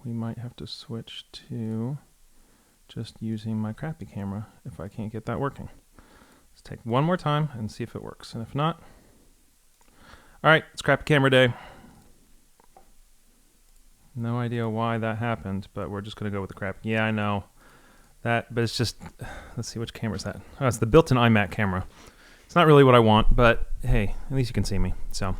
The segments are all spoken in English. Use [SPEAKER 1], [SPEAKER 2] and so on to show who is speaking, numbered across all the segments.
[SPEAKER 1] we might have to switch to just using my crappy camera if I can't get that working. Let's take one more time and see if it works. And if not, all right, it's crappy camera day. No idea why that happened, but we're just going to go with the crap. Yeah, I know that, but it's just, let's see, which camera is that? Oh, it's the built-in iMac camera. It's not really what I want, but hey, at least you can see me. So, all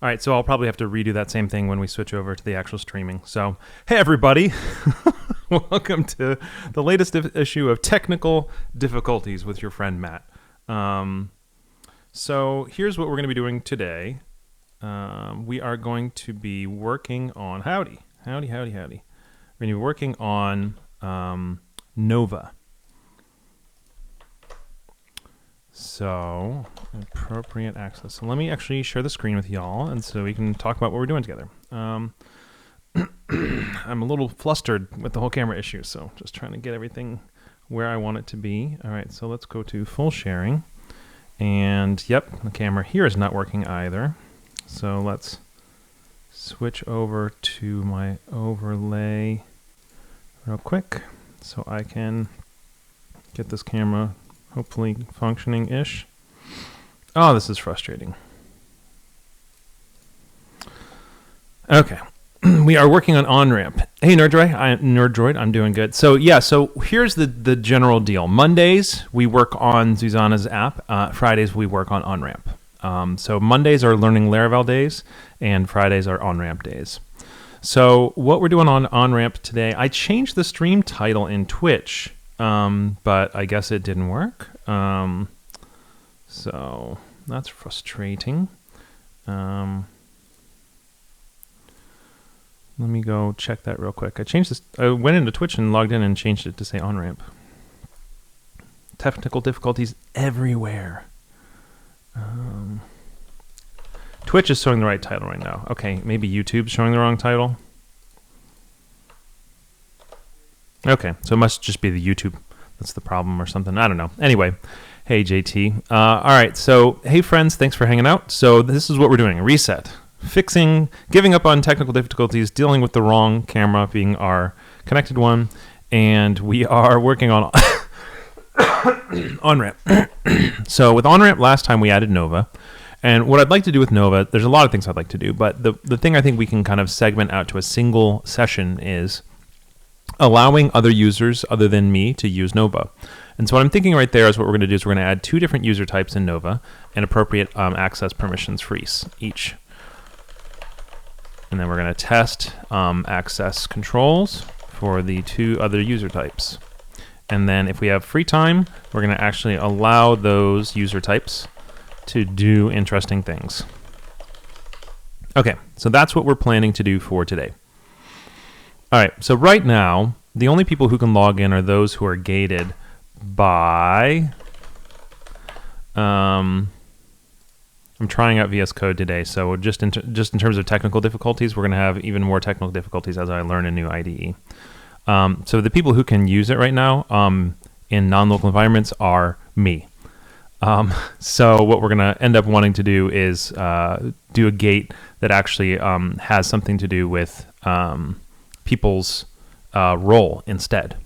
[SPEAKER 1] right, so I'll probably have to redo that same thing when we switch over to the actual streaming. So, hey everybody, welcome to the latest issue of Technical Difficulties with your friend Matt. So here's what we're going to be doing today. We are going to be working on, howdy. We're going to be working on Nova. So, appropriate access. So let me actually share the screen with y'all, and so we can talk about what we're doing together. I'm a little flustered with the whole camera issue, so just trying to get everything where I want it to be. All right, so let's go to full sharing. And yep, the camera here is not working either. So let's switch over to my overlay real quick so I can get this camera hopefully functioning-ish. Oh, this is frustrating. Okay, we are working on OnRamp. Hey, Nerddroid, I'm doing good. So yeah, so here's the general deal. Mondays, we work on Zuzana's app. Fridays, we work on OnRamp. So Mondays are Learning Laravel days, and Fridays are OnRamp days. So what we're doing on OnRamp today, I changed the stream title in Twitch, but I guess it didn't work. So that's frustrating. Let me go check that real quick. I changed this. I went into Twitch and logged in and changed it to say OnRamp. Technical difficulties everywhere. Twitch is showing the right title right now. Okay, maybe YouTube's showing the wrong title. Okay, so it must just be the YouTube that's the problem or something. I don't know. Anyway, hey JT. All right, so hey friends, thanks for hanging out. So this is what we're doing, a reset. Fixing, giving up on technical difficulties, dealing with the wrong camera being our connected one, and we are working on OnRamp. So with OnRamp, last time we added Nova, and what I'd like to do with Nova, there's a lot of things I'd like to do, but the thing I think we can kind of segment out to a single session is allowing other users other than me to use Nova. And so what I'm thinking right there is what we're going to do is we're going to add 2 different user types in Nova and appropriate access permissions for each. And then we're going to test access controls for the 2 other user types. And then if we have free time, we're going to actually allow those user types to do interesting things. Okay, so that's what we're planning to do for today. All right, so right now, the only people who can log in are those who are gated by... I'm trying out VS Code today, so just in terms of technical difficulties, we're going to have even more technical difficulties as I learn a new IDE. So the people who can use it right now in non-local environments are me. So what we're going to end up wanting to do is do a gate that actually has something to do with people's role instead.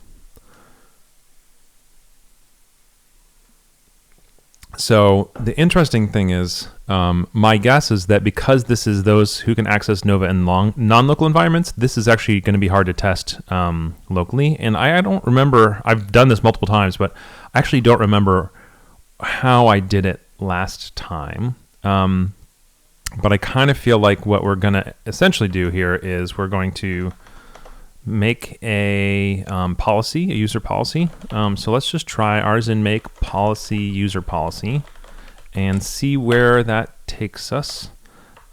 [SPEAKER 1] So the interesting thing is, my guess is that because this is those who can access Nova in non-local environments, this is actually going to be hard to test locally. And I don't remember, I've done this multiple times, but I actually don't remember how I did it last time. But I kind of feel like what we're going to essentially do here is we're going to make a policy, a user policy. So let's just try ours in make policy user policy and see where that takes us.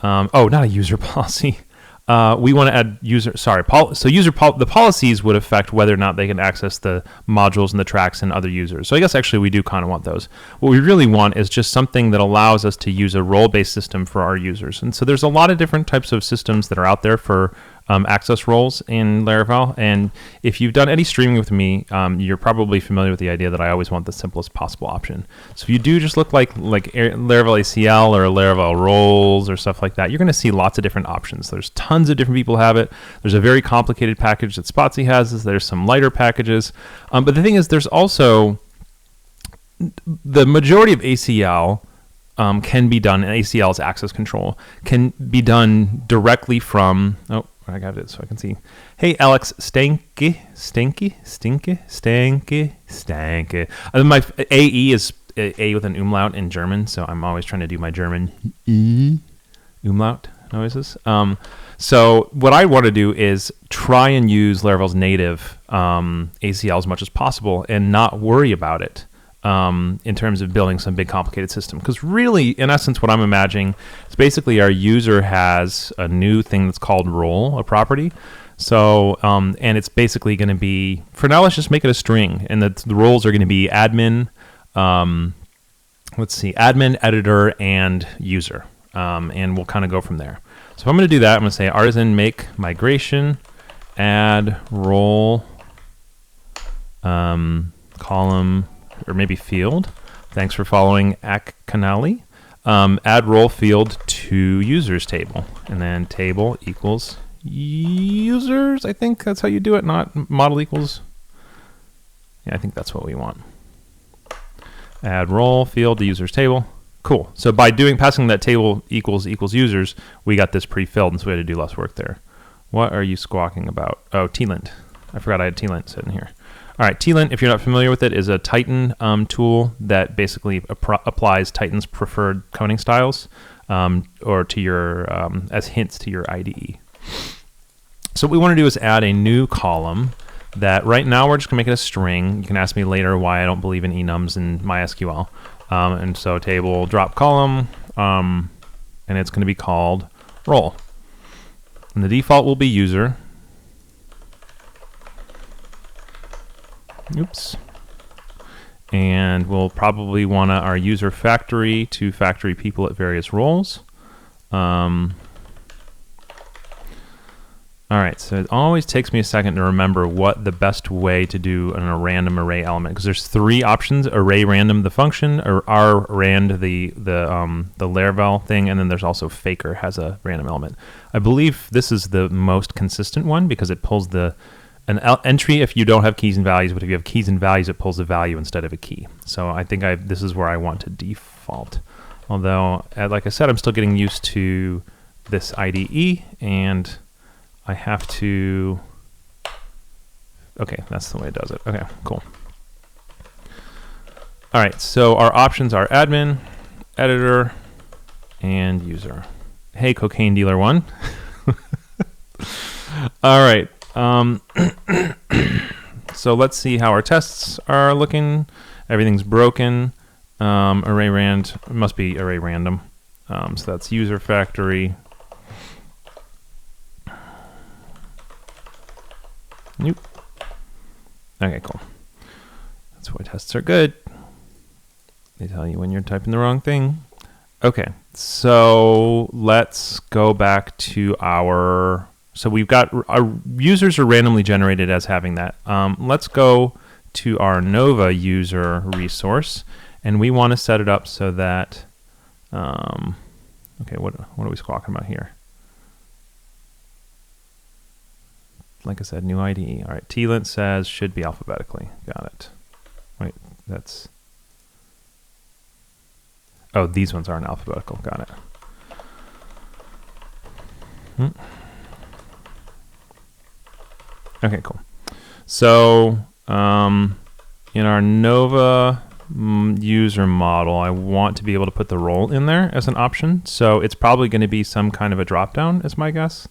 [SPEAKER 1] Oh, not a user policy. We want to add user, sorry, the policies would affect whether or not they can access the modules and the tracks and other users. So I guess actually we do kind of want those. What we really want is just something that allows us to use a role-based system for our users. And so there's a lot of different types of systems that are out there for access roles in Laravel. And if you've done any streaming with me, you're probably familiar with the idea that I always want the simplest possible option. So if you do just look like Laravel ACL or Laravel roles or stuff like that, you're going to see lots of different options. There's tons of different people have it. There's a very complicated package that Spotsy has. There's some lighter packages. But the thing is, there's also the majority of ACL can be done, and ACL's access control can be done directly from, oh, I got it so I can see. Hey, Alex, Stanky. My AE is A with an umlaut in German, so I'm always trying to do my German umlaut noises. So what I want to do is try and use Laravel's native ACL as much as possible and not worry about it. In terms of building some big complicated system. Because really, in essence, what I'm imagining is basically our user has a new thing that's called role, a property. So, and it's basically going to be, for now, let's just make it a string. And the roles are going to be admin, admin, editor, and user. And we'll kind of go from there. So if I'm going to do that, I'm going to say artisan make migration, add role, column, or maybe field. Thanks for following Akkanali. Add role field to users table, and then table equals users. I think that's how you do it, not model equals. Yeah, I think that's what we want. Add role field to users table. Cool. So by passing that table equals users, we got this pre-filled, and so we had to do less work there. What are you squawking about? Oh, Tlint. I forgot I had Tlint sitting here. All right, Tlint, if you're not familiar with it, is a Titan tool that basically applies Titan's preferred coding styles or to your as hints to your IDE. So what we want to do is add a new column that right now we're just going to make it a string. You can ask me later why I don't believe in enums in MySQL. And so table drop column, and it's going to be called role. And the default will be user. Oops. And we'll probably want our user factory to factory people at various roles. All right, so it always takes me a second to remember what the best way to do a random array element, because there's three options: array random, the function, or rand, the Laravel thing, and then there's also faker has a random element. I believe this is the most consistent one because it pulls an entry if you don't have keys and values, but if you have keys and values, it pulls a value instead of a key. So I think this is where I want to default. Although, like I said, I'm still getting used to this IDE, and I have to, okay, that's the way it does it. Okay, cool. All right, so our options are admin, editor, and user. Hey, cocaine dealer one. All right. So let's see how our tests are looking. Everything's broken. Array rand must be array random. So that's user factory. Nope. Okay, cool. That's why tests are good. They tell you when you're typing the wrong thing. Okay, so let's go back to so we've got our users are randomly generated as having that. Let's go to our Nova user resource, and we want to set it up so that, okay, what are we squawking about here? Like I said, new IDE. All right, Tlint says should be alphabetically. Got it. Wait, that's, oh, these ones aren't alphabetical. Got it. Okay, cool. So in our Nova user model, I want to be able to put the role in there as an option. So it's probably going to be some kind of a dropdown, is my guess.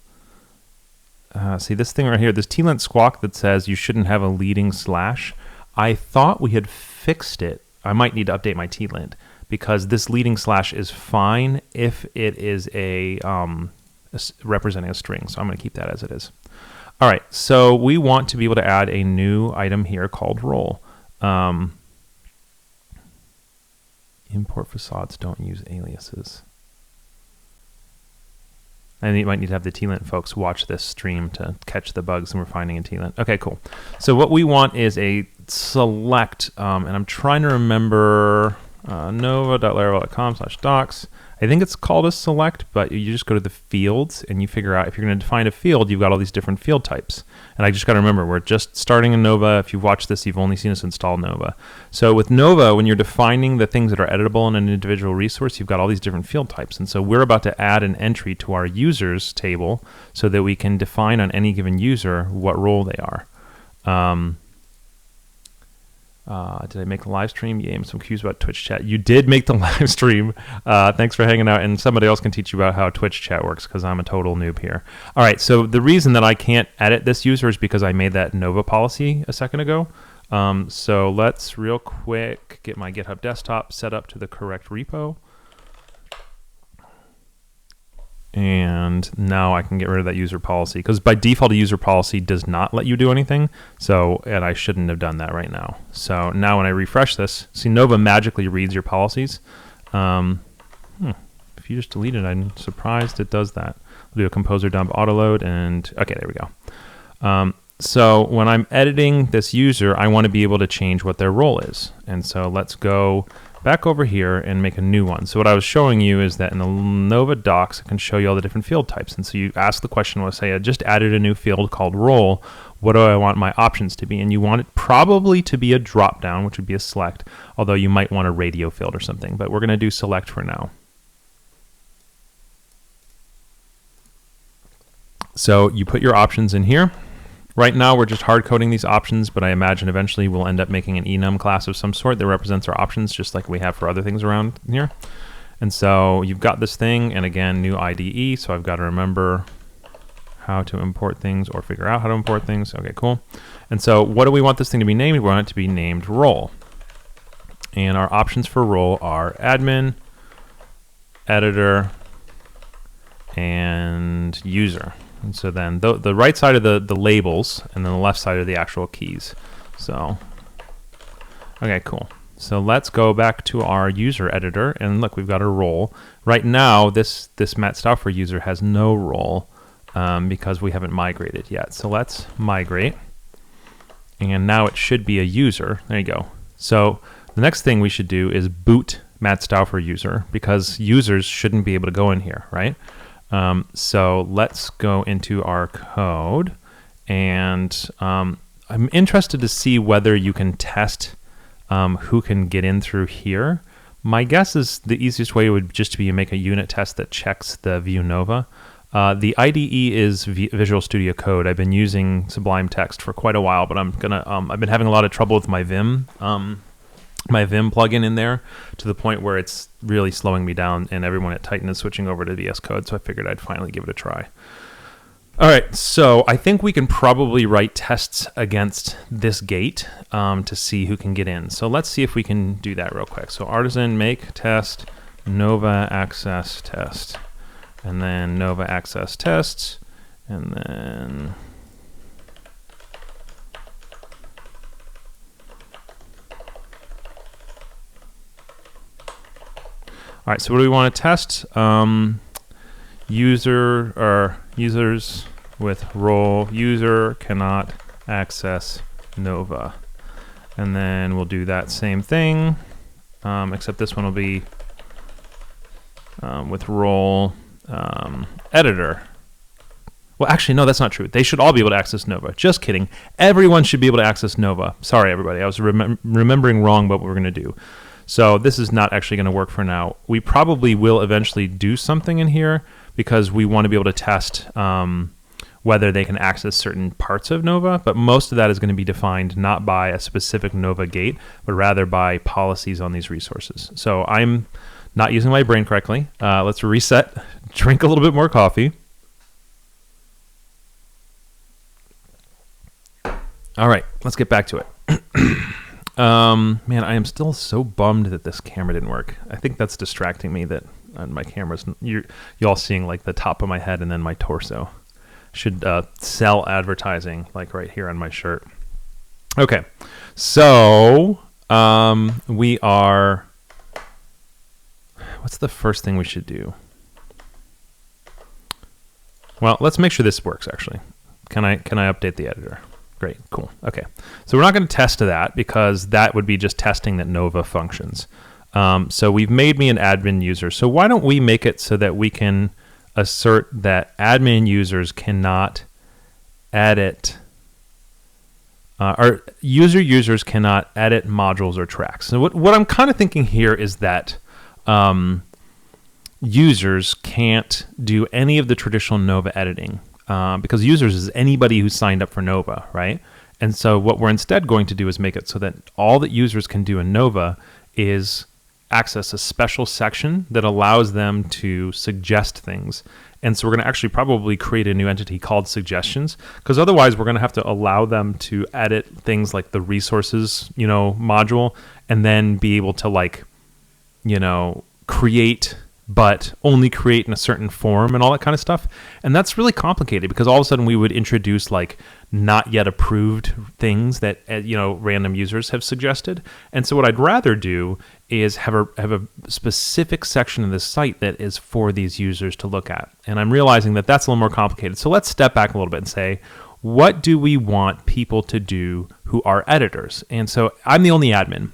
[SPEAKER 1] See this thing right here, this Tlint squawk that says you shouldn't have a leading slash. I thought we had fixed it. I might need to update my Tlint because this leading slash is fine if it is representing a string. So I'm going to keep that as it is. All right, so we want to be able to add a new item here called role. Import facades don't use aliases. And you might need to have the TLint folks watch this stream to catch the bugs and we're finding in TLint. Okay, cool. So what we want is a select, and I'm trying to remember nova.laravel.com/docs. I think it's called a select, but you just go to the fields and you figure out if you're going to define a field, you've got all these different field types. And I just got to remember, we're just starting in Nova. If you've watched this, you've only seen us install Nova. So with Nova, when you're defining the things that are editable in an individual resource, you've got all these different field types. And so we're about to add an entry to our users table so that we can define on any given user what role they are. Did I make the live stream? Yeah, some cues about Twitch chat. You did make the live stream. Thanks for hanging out. And somebody else can teach you about how Twitch chat works because I'm a total noob here. All right, so the reason that I can't edit this user is because I made that Nova policy a second ago. So let's real quick get my GitHub desktop set up to the correct repo. And now I can get rid of that user policy because by default a user policy does not let you do anything. So, and I shouldn't have done that right now. So now when I refresh this, see Nova magically reads your policies. If you just delete it, I'm surprised it does that. We'll do a composer dump autoload and okay, there we go. So when I'm editing this user, I want to be able to change what their role is. And so let's go back over here and make a new one. So what I was showing you is that in the Nova docs, I can show you all the different field types. And so you ask the question, let's say I just added a new field called role. What do I want my options to be? And you want it probably to be a drop down, which would be a select, although you might want a radio field or something, but we're going to do select for now. So you put your options in here. Right now, we're just hard coding these options, but I imagine eventually we'll end up making an enum class of some sort that represents our options, just like we have for other things around here. And so you've got this thing, and again, new IDE, so I've got to remember how to import things or figure out how to import things. Okay, cool. And so what do we want this thing to be named? We want it to be named role. And our options for role are admin, editor, and user. And so then the right side are the labels, and then the left side are the actual keys. So, okay, cool. So let's go back to our user editor, and look, we've got a role. Right now, this Matt Stauffer user has no role because we haven't migrated yet. So let's migrate, and now it should be a user. There you go. So the next thing we should do is boot Matt Stauffer user because users shouldn't be able to go in here, right? So let's go into our code, and I'm interested to see whether you can test who can get in through here. My guess is the easiest way would just be to make a unit test that checks the Vue Nova. The IDE is Visual Studio Code. I've been using Sublime Text for quite a while, but I've been having a lot of trouble with my Vim plugin in there to the point where it's really slowing me down, and everyone at Titan is switching over to VS Code, so I figured I'd finally give it a try. All right, so I think we can probably write tests against this gate to see who can get in. So let's see if we can do that real quick. So artisan make test Nova access test, and then Nova access tests, and then all right, so what do we want to test? Users with role user cannot access Nova. And then we'll do that same thing, except this one will be with role editor. Well, actually, no, that's not true. They should all be able to access Nova. Just kidding. Everyone should be able to access Nova. Sorry, everybody. I was remembering wrong what we're going to do. So this is not actually going to work for now. We probably will eventually do something in here because we want to be able to test whether they can access certain parts of Nova, but most of that is going to be defined not by a specific Nova gate, but rather by policies on these resources. So I'm not using my brain correctly. Let's reset, drink a little bit more coffee. All right, let's get back to it. Man, I am still so bummed that this camera didn't work. I think that's distracting me that my camera's, you're all seeing like the top of my head and then my torso. Should sell advertising like right here on my shirt. Okay, so we are, what's the first thing we should do? Well, let's make sure this works actually. Can I update the editor? Great, cool. Okay, so we're not going to test that because that would be just testing that Nova functions. So we've made me an admin user. So why don't we make it so that we can assert that admin users cannot edit, or users cannot edit modules or tracks. So what I'm kind of thinking here is that users can't do any of the traditional Nova editing. Because users is anybody who's signed up for Nova, right? And so what we're instead going to do is make it so that all that users can do in Nova is access a special section that allows them to suggest things. And so we're going to actually probably create a new entity called suggestions, because otherwise we're going to have to allow them to edit things like the resources, module, and then be able to create, but only create in a certain form and all that kind of stuff. And that's really complicated because all of a sudden we would introduce not yet approved things that, random users have suggested. And so what I'd rather do is have a specific section of the site that is for these users to look at. And I'm realizing that that's a little more complicated. So let's step back a little bit and say, what do we want people to do who are editors? And so I'm the only admin.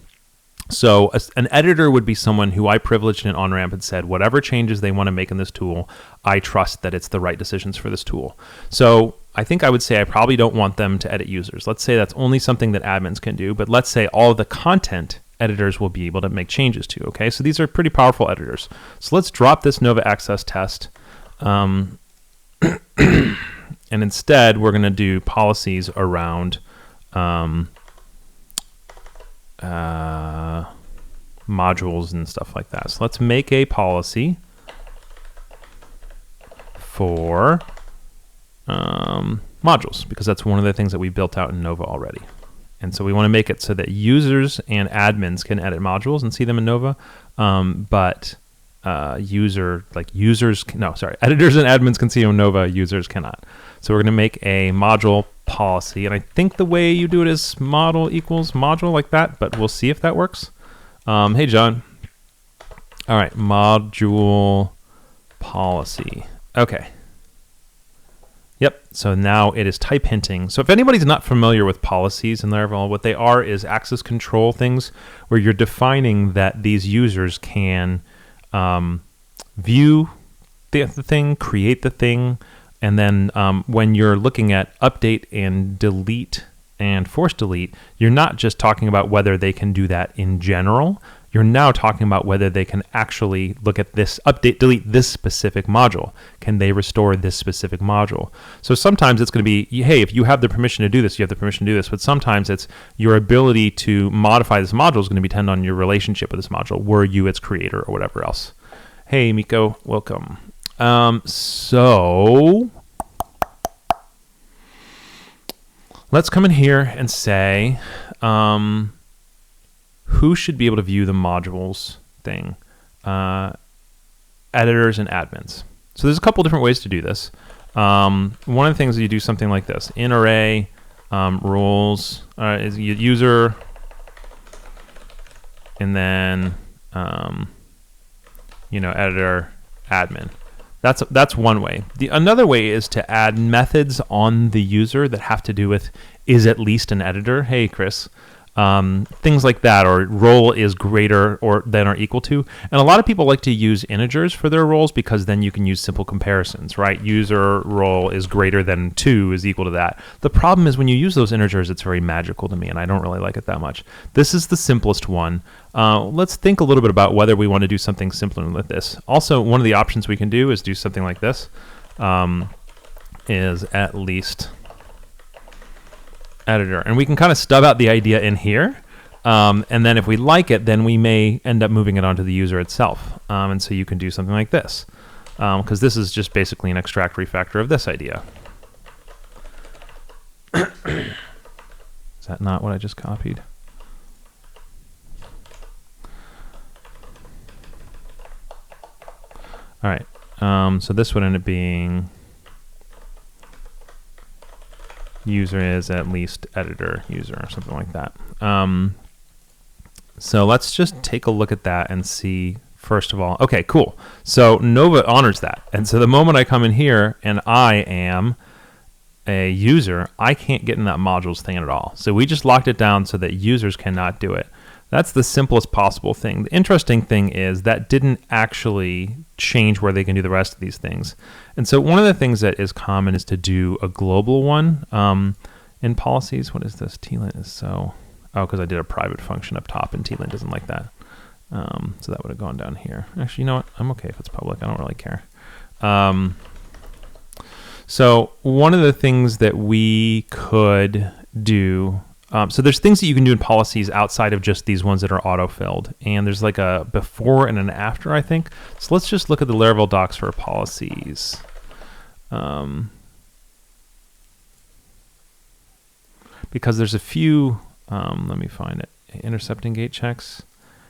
[SPEAKER 1] So an editor would be someone who I privileged in OnRamp and said, whatever changes they want to make in this tool, I trust that it's the right decisions for this tool. So I think I would say I probably don't want them to edit users. Let's say that's only something that admins can do, but let's say all of the content editors will be able to make changes to, okay? So these are pretty powerful editors. So let's drop this Nova Access test. And instead, we're going to do policies around modules and stuff like that. So let's make a policy for modules, because that's one of the things that we built out in Nova already. And so we want to make it so that users and admins can edit modules and see them in Nova, but editors and admins can see them in Nova, users cannot. So we're going to make a module policy, and I think the way you do it is model equals module like that, but we'll see if that works. Hey, John. All right, module policy. Okay. Yep, so now it is type hinting. So if anybody's not familiar with policies in Laravel, what they are is access control things where you're defining that these users can view the thing, create the thing, and then when you're looking at update and delete and force delete, you're not just talking about whether they can do that in general. You're now talking about whether they can actually look at this, update, delete this specific module. Can they restore this specific module? So sometimes it's going to be, hey, if you have the permission to do this, you have the permission to do this. But sometimes it's your ability to modify this module is going to depend on your relationship with this module. Were you its creator or whatever else? Hey, Miko, welcome. So let's come in here and say, who should be able to view the modules thing? Editors and admins. So there's a couple different ways to do this. One of the things is you do something like this. In array rules is user, and then editor, admin. That's one way. Another way is to add methods on the user that have to do with is at least an editor. Hey, Chris. Things like that, or role is greater or than or equal to. And a lot of people like to use integers for their roles because then you can use simple comparisons, right? User role is greater than 2 is equal to that. The problem is when you use those integers, it's very magical to me, and I don't really like it that much. This is the simplest one. Let's think a little bit about whether we want to do something simpler with this. Also, one of the options we can do is do something like this, is at least editor, and we can kind of stub out the idea in here, and then if we like it, then we may end up moving it onto the user itself, and so you can do something like this, because this is just basically an extract refactor of this idea. Is that not what I just copied? All right, so this would end up being user is at least editor user or something like that. So let's just take a look at that and see first of all. Okay, cool. So Nova honors that. And so the moment I come in here and I am a user, I can't get in that modules thing at all. So we just locked it down so that users cannot do it. That's the simplest possible thing. The interesting thing is that didn't actually change where they can do the rest of these things. And so one of the things that is common is to do a global one in policies. What is this? TLint is so... Oh, because I did a private function up top and TLint doesn't like that. So that would have gone down here. Actually, you know what? I'm okay if it's public. I don't really care. So one of the things that we could do, so there's things that you can do in policies outside of just these ones that are auto-filled. And there's like a before and an after, I think. So let's just look at the Laravel docs for policies. Because there's a few, let me find it, intercepting gate checks.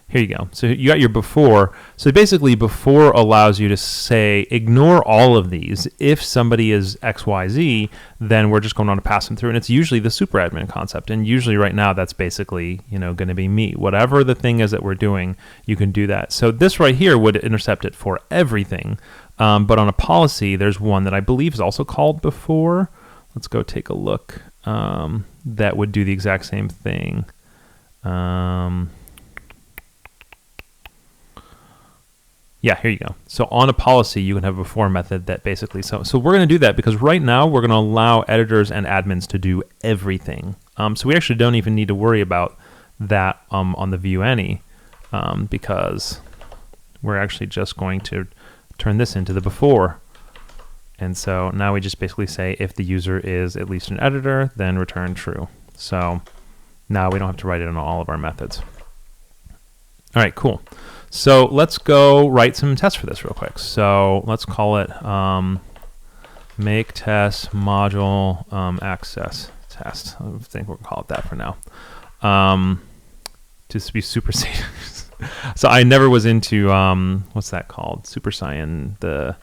[SPEAKER 1] Here you go. So you got your before. So basically before allows you to say, ignore all of these. If somebody is XYZ, then we're just going on to pass them through. And it's usually the super admin concept. And usually right now, that's basically, going to be me. Whatever the thing is that we're doing, you can do that. So this right here would intercept it for everything. But on a policy, there's one that I believe is also called before. Let's go take a look. That would do the exact same thing. Yeah, here you go. So on a policy, you can have a before method that basically, so we're going to do that because right now we're going to allow editors and admins to do everything. So we actually don't even need to worry about that on the view any because we're actually just going to turn this into the before. And so now we just basically say if the user is at least an editor, then return true. So now we don't have to write it in all of our methods. All right, cool. So let's go write some tests for this real quick. So let's call it make test module access test. I think we'll call it that for now. Just to be super safe. So I never was into what's that called? Super Saiyan. The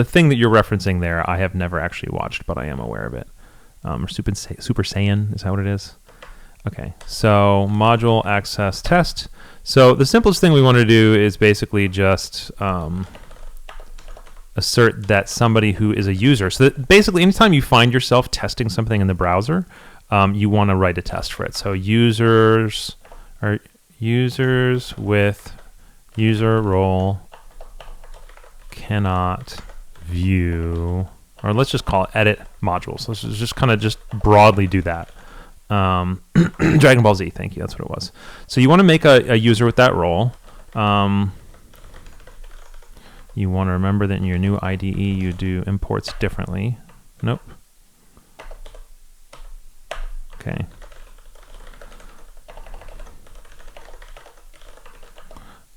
[SPEAKER 1] thing that you're referencing there, I have never actually watched, but I am aware of it. Or Super Saiyan, is that what it is? Okay, so module access test. So the simplest thing we want to do is basically just assert that somebody who is a user. So that basically anytime you find yourself testing something in the browser, you want to write a test for it. So users with user role cannot view, or let's just call it edit modules. Let's just kind of just broadly do that. Dragon Ball Z, thank you, that's what it was. So you want to make a user with that role. You want to remember that in your new IDE you do imports differently. Nope. Okay.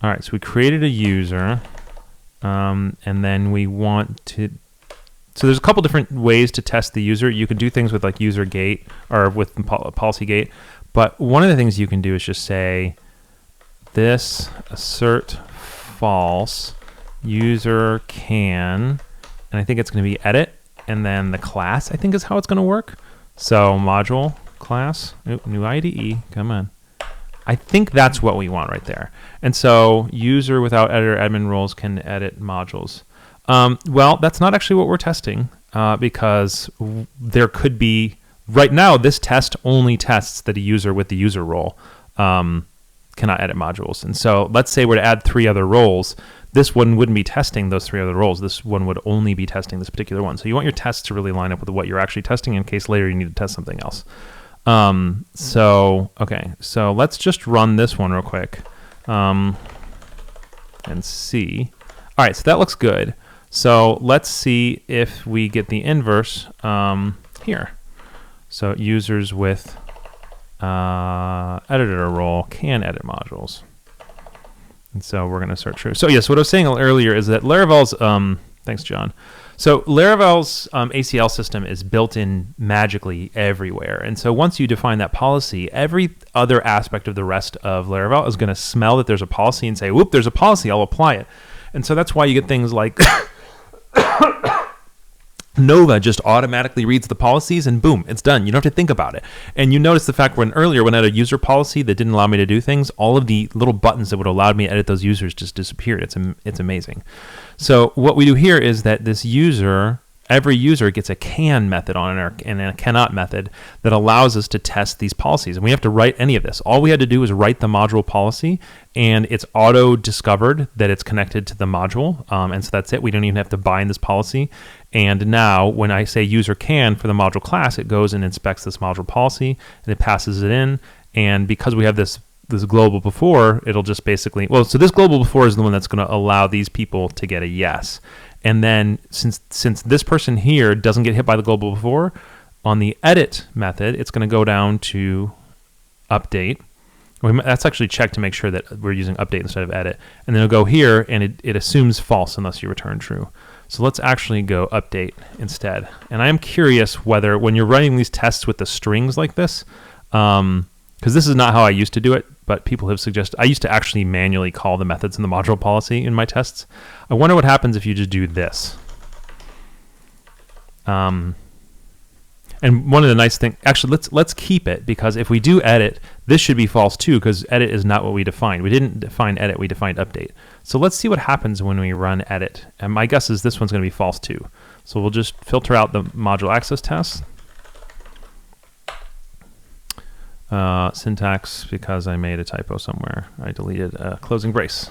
[SPEAKER 1] All right, so we created a user, and then we want to. So there's a couple different ways to test the user. You can do things with like user gate or with policy gate, but one of the things you can do is just say this assert false user can, and I think it's going to be edit, and then the class I think is how it's going to work. So module class, new IDE, come on. I think that's what we want right there. And so user without editor admin roles can edit modules. Well, that's not actually what we're testing because there could be, right now, this test only tests that a user with the user role cannot edit modules. And so let's say we're to add 3 other roles. This one wouldn't be testing those 3 other roles. This one would only be testing this particular one. So you want your tests to really line up with what you're actually testing in case later you need to test something else. Okay, so let's just run this one real quick and see. All right, so that looks good. So let's see if we get the inverse here. So users with editor role can edit modules. And so we're going to search true. So yes, what I was saying earlier is that Laravel's, thanks John. So Laravel's ACL system is built in magically everywhere. And so once you define that policy, every other aspect of the rest of Laravel is going to smell that there's a policy and say, whoop, there's a policy, I'll apply it. And so that's why you get things like Nova just automatically reads the policies and boom, it's done. You don't have to think about it. And you notice the fact when earlier when I had a user policy that didn't allow me to do things, all of the little buttons that would allow me to edit those users just disappeared. It's amazing. So what we do here is that this user, every user gets a can method on it and a cannot method that allows us to test these policies. And we have to write any of this. All we had to do is write the module policy, and it's auto discovered that it's connected to the module. And so that's it. We don't even have to bind this policy. And now when I say user can for the module class, it goes and inspects this module policy and it passes it in. And because we have this global before, it'll just basically, well, so this global before is the one that's going to allow these people to get a yes. And then since this person here doesn't get hit by the global before, on the edit method, it's going to go down to update. That's actually checked to make sure that we're using update instead of edit. And then it'll go here and it assumes false unless you return true. So let's actually go update instead. And I am curious whether when you're running these tests with the strings like this, because this is not how I used to do it, but people have suggested, I used to actually manually call the methods in the module policy in my tests. I wonder what happens if you just do this. And one of the nice things, actually, let's keep it, because if we do edit, this should be false too, because edit is not what we defined. We didn't define edit, we defined update. So let's see what happens when we run edit. And my guess is this one's going to be false too. So we'll just filter out the module access test. Syntax, because I made a typo somewhere. I deleted a closing brace.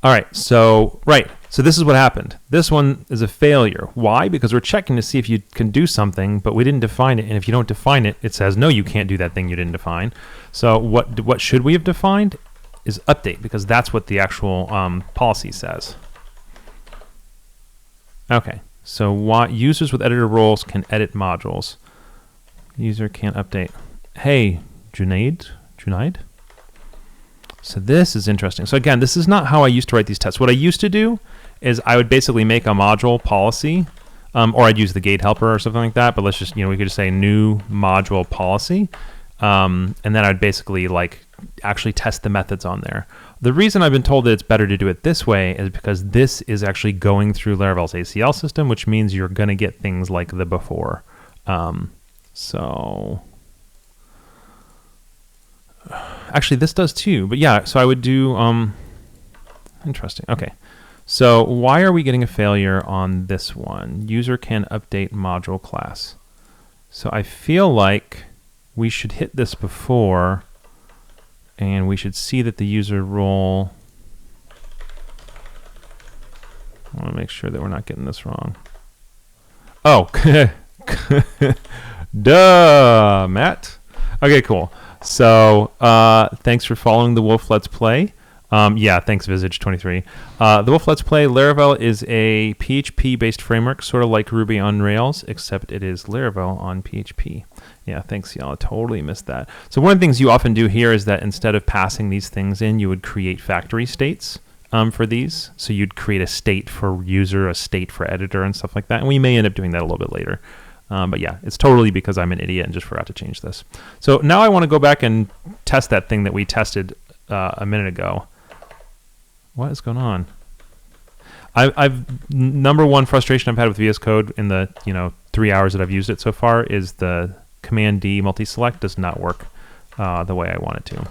[SPEAKER 1] All right, so this is what happened. This one is a failure. Why? Because we're checking to see if you can do something, but we didn't define it. And if you don't define it, it says, no, you can't do that thing you didn't define. So what should we have defined is update, because that's what the actual policy says. Okay, so users with editor roles can edit modules. User can't update. Hey, Junaid? So this is interesting. So again, this is not how I used to write these tests. What I used to do is I would basically make a module policy, or I'd use the gate helper or something like that, but let's just, we could just say new module policy, and then I'd basically actually test the methods on there. The reason I've been told that it's better to do it this way is because this is actually going through Laravel's ACL system, which means you're going to get things like the before. So actually this does too, but yeah, so I would do, interesting. Okay. So why are we getting a failure on this one? User can update module class. So I feel like we should hit this before, and we should see that the user role, I want to make sure that we're not getting this wrong. Oh, duh, Matt. Okay, cool. So thanks for following the Wolf Let's Play. Yeah, thanks Visage23. The Wolf Let's Play, Laravel is a PHP-based framework, sort of like Ruby on Rails, except it is Laravel on PHP. Yeah, thanks y'all. I totally missed that. So one of the things you often do here is that instead of passing these things in, you would create factory states for these. So you'd create a state for user, a state for editor, and stuff like that. And we may end up doing that a little bit later. But yeah, it's totally because I'm an idiot and just forgot to change this. So now I want to go back and test that thing that we tested a minute ago. What is going on? Number one frustration I've had with VS Code in the 3 hours that I've used it so far is the Command D multi-select does not work the way I want it to.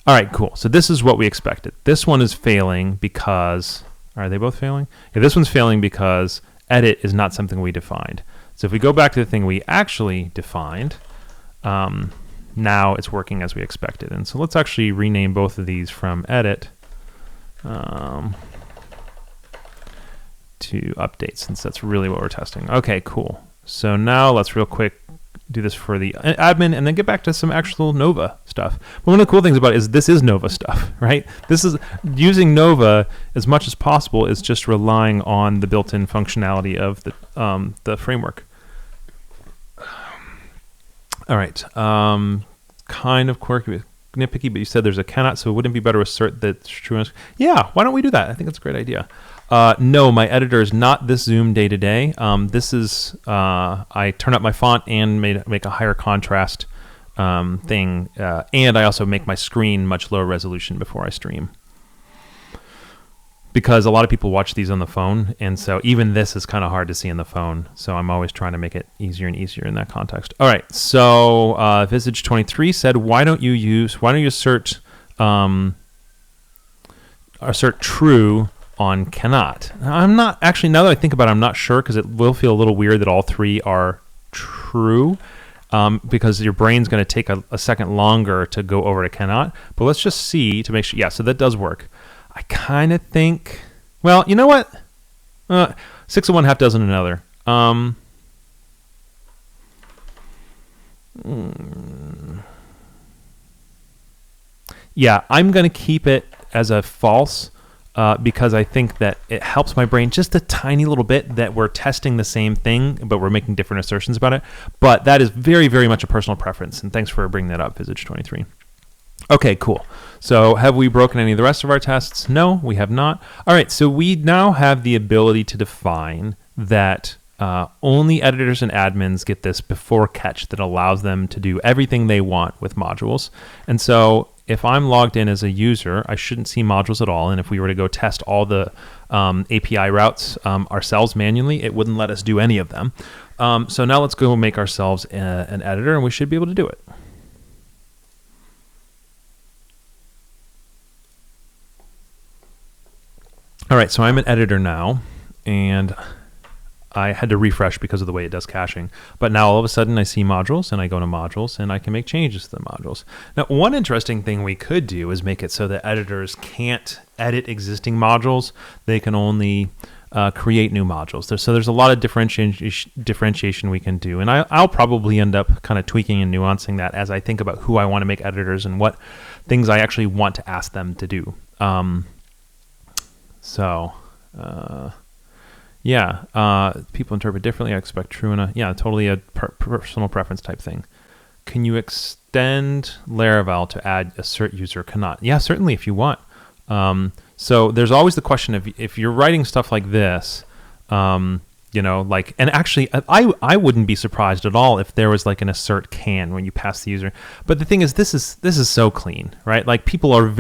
[SPEAKER 1] All right, cool. So this is what we expected. This one is failing because, are they both failing? Yeah, this one's failing because edit is not something we defined. So if we go back to the thing we actually defined, now it's working as we expected. And so let's actually rename both of these from edit to update, since that's really what we're testing. Okay, cool. So now let's real quick do this for the admin and then get back to some actual Nova stuff. But one of the cool things about it is this is Nova stuff, right? This is using Nova as much as possible is just relying on the built-in functionality of the framework. All right, kind of quirky, nitpicky, but you said there's a cannot, so wouldn't it be better to assert that it's true? Yeah, why don't we do that? I think it's a great idea. No, my editor is not this Zoom day to day. This is, I turn up my font and make a higher contrast thing, and I also make my screen much lower resolution before I stream. because a lot of people watch these on the phone, and so even this is kind of hard to see on the phone. So I'm always trying to make it easier and easier in that context. All right, so Visage23 said, why don't you assert true on cannot? I'm not actually, now that I think about it, I'm not sure, because it will feel a little weird that all three are true, because your brain's going to take a second longer to go over to cannot. But let's just see to make sure. Yeah, so that does work. I kind of think, well, you know what? 6 of one, half dozen another. Yeah, I'm going to keep it as a false, because I think that it helps my brain just a tiny little bit that we're testing the same thing, but we're making different assertions about it. But that is very, very much a personal preference. And thanks for bringing that up, Visage23. Okay, cool. So have we broken any of the rest of our tests? No, we have not. All right, so we now have the ability to define that only editors and admins get this before catch that allows them to do everything they want with modules. And so if I'm logged in as a user, I shouldn't see modules at all. And if we were to go test all the API routes ourselves manually, it wouldn't let us do any of them. So now let's go make ourselves an editor, and we should be able to do it. All right, so I'm an editor now, and I had to refresh because of the way it does caching. But now all of a sudden I see modules, and I go to modules, and I can make changes to the modules. Now, one interesting thing we could do is make it so that editors can't edit existing modules. They can only create new modules. So there's a lot of differentiation we can do. And I'll probably end up kind of tweaking and nuancing that as I think about who I want to make editors and what things I actually want to ask them to do. Yeah, people interpret differently. I expect true and totally a personal preference type thing. Can you extend Laravel to add assert user cannot? Yeah, certainly if you want. So there's always the question of if you're writing stuff like this, you know, like, and actually I wouldn't be surprised at all if there was like an assert can when you pass the user. But the thing is, this is so clean, right? Like people are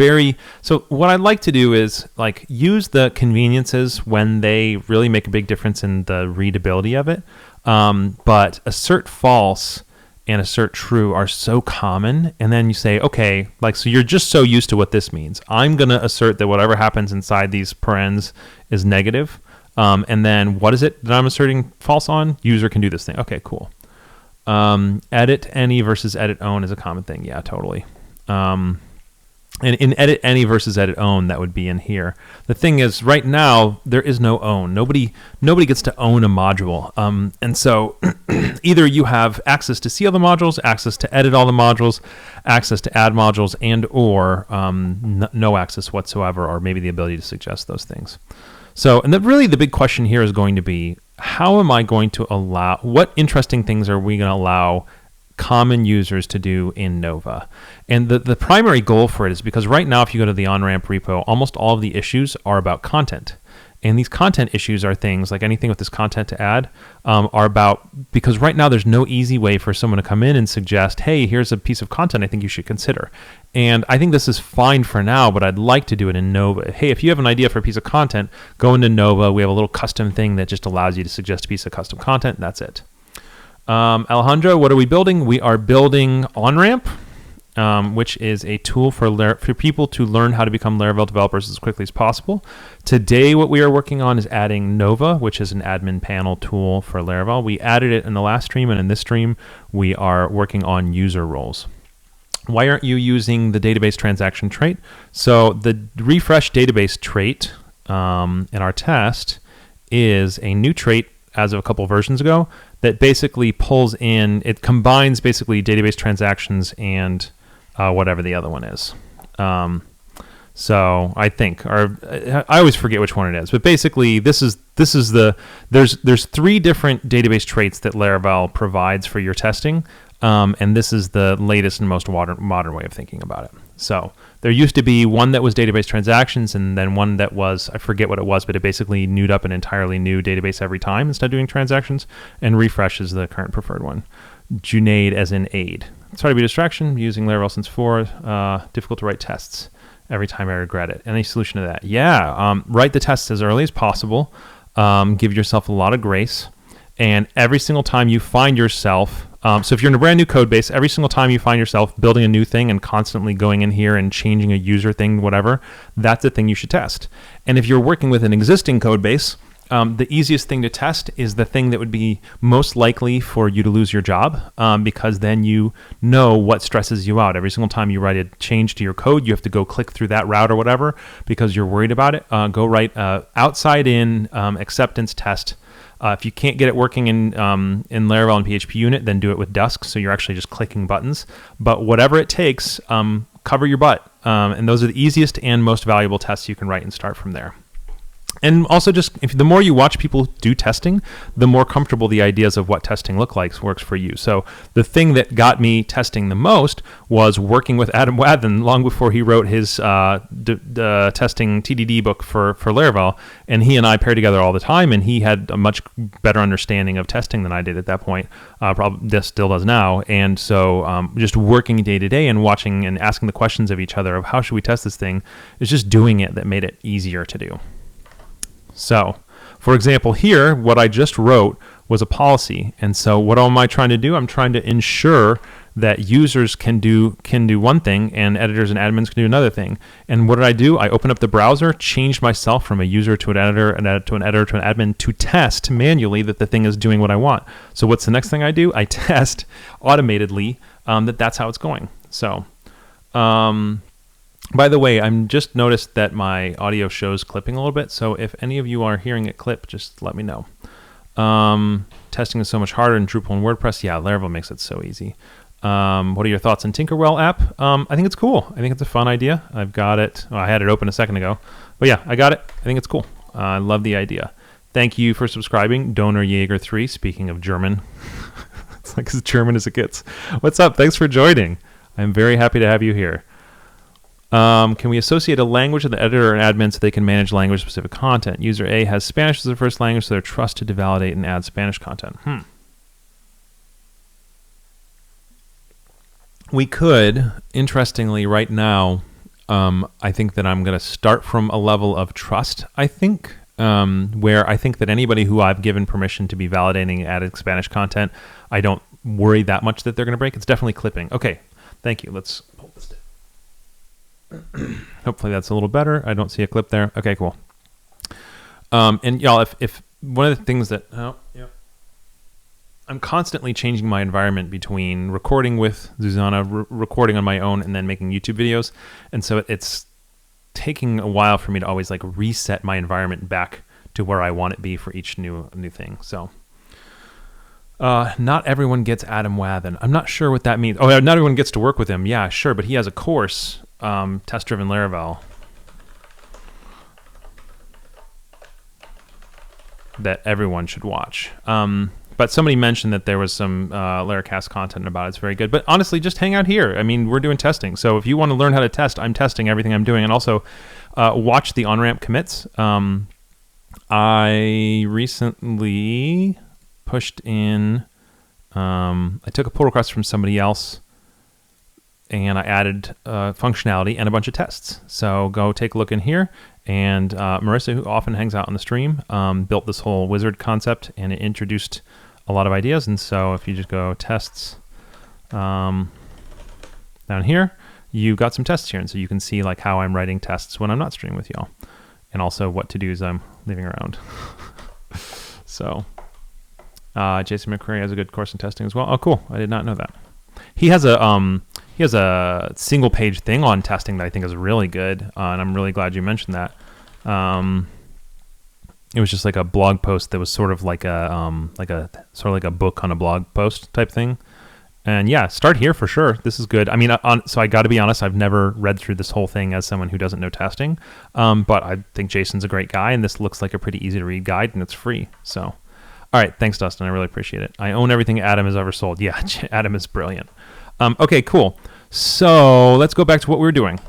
[SPEAKER 1] so what I'd like to do is like use the conveniences when they really make a big difference in the readability of it. But assert false and assert true are so common. And then you say, okay, like, so you're just so used to what this means. I'm going to assert that whatever happens inside these parens is negative. And then what is it that I'm asserting false on? User can do this thing. Okay, cool. Edit any versus edit own is a common thing. Yeah, totally. And in edit any versus edit own, that would be in here. The thing is, right now, there is no own. Nobody gets to own a module. And so either you have access to see all the modules, access to edit all the modules, access to add modules, and or no access whatsoever, or maybe the ability to suggest those things. So, and really the big question here is going to be, how am I going to allow, what interesting things are we going to allow common users to do in Nova? And the primary goal for it is because right now, if you go to the OnRamp repo, almost all of the issues are about content. And these content issues are things like anything with this content to add are about, because right now there's no easy way for someone to come in and suggest, hey, here's a piece of content I think you should consider. And I think this is fine for now, but I'd like to do it in Nova. Hey, if you have an idea for a piece of content, go into Nova. We have a little custom thing that just allows you to suggest a piece of custom content, and that's it. Alejandro, what are we building? We are building OnRamp, which is a tool for people to learn how to become Laravel developers as quickly as possible. Today, what we are working on is adding Nova, which is an admin panel tool for Laravel. We added it in the last stream, and in this stream, we are working on user roles. Why aren't you using the database transaction trait? So the refresh database trait in our test is a new trait as of a couple versions ago that basically pulls in, it combines basically database transactions and whatever the other one is. So I think, or I always forget which one it is, but basically this is there's 3 different database traits that Laravel provides for your testing. And this is the latest and most modern way of thinking about it. So there used to be one that was database transactions, and then one that was, I forget what it was, but it basically newed up an entirely new database every time instead of doing transactions, and refresh is the current preferred one. Junaid as in aid. Sorry to be a distraction, using Laravel since 4, difficult to write tests. every time I regret it. Any solution to that? Yeah, write the tests as early as possible. Give yourself a lot of grace. And every single time you find yourself, so if you're in a brand new code base, every single time you find yourself building a new thing and constantly going in here and changing a user thing, whatever, that's the thing you should test. And if you're working with an existing code base, the easiest thing to test is the thing that would be most likely for you to lose your job, because then you know what stresses you out. Every single time you write a change to your code, you have to go click through that route or whatever because you're worried about it. Go write outside-in acceptance test. If you can't get it working in Laravel and PHP unit, then do it with Dusk, so you're actually just clicking buttons. But whatever it takes, cover your butt. And those are the easiest and most valuable tests you can write and start from there. And also, just the more you watch people do testing, the more comfortable the ideas of what testing works for you. So the thing that got me testing the most was working with Adam Wathan long before he wrote his testing TDD book for Laravel. And he and I paired together all the time, and he had a much better understanding of testing than I did at that point. Probably still does now. And so just working day to day and watching and asking the questions of each other of how should we test this thing is just doing it that made it easier to do. So, for example, here, what I just wrote was a policy. And so what am I trying to do? I'm trying to ensure that users can do one thing and editors and admins can do another thing. And what did I do? I opened up the browser, changed myself from a user to an editor, to an editor to an admin to test manually that the thing is doing what I want. So what's the next thing I do? I test automatedly that's how it's going. So, by the way, I'm just noticed that my audio shows clipping a little bit, so if any of you are hearing it clip, just let me know. Testing is so much harder in Drupal and WordPress. Yeah, Laravel makes it so easy. What are your thoughts on Tinkerwell app? I think it's cool. I think it's a fun idea. I've got it. Well, I had it open a second ago, but yeah, I got it. I think it's cool. I love the idea. Thank you for subscribing, Donor Jaeger 3. Speaking of German, it's like as German as it gets. What's up? Thanks for joining. I'm very happy to have you here. Can we associate a language with the editor and admin so they can manage language-specific content? User A has Spanish as their first language, so they're trusted to validate and add Spanish content. We could, interestingly, right now, I think that I'm going to start from a level of trust, I think, where I think that anybody who I've given permission to be validating and adding Spanish content, I don't worry that much that they're going to break. It's definitely clipping. Okay, thank you. Let's pull this down. Hopefully that's a little better. I don't see a clip there. Okay, cool. And y'all, if one of the things that I'm constantly changing my environment between recording with Zuzana, recording on my own, and then making YouTube videos, and so it's taking a while for me to always like reset my environment back to where I want it to be for each new thing. So. Not everyone gets Adam Wathan. I'm not sure what that means. Oh, not everyone gets to work with him. Yeah, sure, but he has a course, Test-Driven Laravel, that everyone should watch. But somebody mentioned that there was some Laracast content about it. It's very good. But honestly, just hang out here. I mean, we're doing testing. So if you want to learn how to test, I'm testing everything I'm doing. And also, watch the onramp commits. I recently pushed in, I took a pull request from somebody else and I added functionality and a bunch of tests. So go take a look in here. And Marissa, who often hangs out on the stream, built this whole wizard concept and it introduced a lot of ideas. And so if you just go tests down here, you got some tests here. And so you can see like how I'm writing tests when I'm not streaming with y'all. And also what to-dos I'm leaving around. So Jason McCrary has a good course in testing as well. Oh, cool. I did not know that. He has a single page thing on testing that I think is really good. And I'm really glad you mentioned that. It was just like a blog post that was sort of like a book on a blog post type thing. And yeah, start here for sure. This is good. I mean, so I got to be honest, I've never read through this whole thing as someone who doesn't know testing. But I think Jason's a great guy and this looks like a pretty easy to read guide and it's free. So, all right. Thanks, Dustin. I really appreciate it. I own everything Adam has ever sold. Yeah, Adam is brilliant. Okay, cool. So let's go back to what we were doing.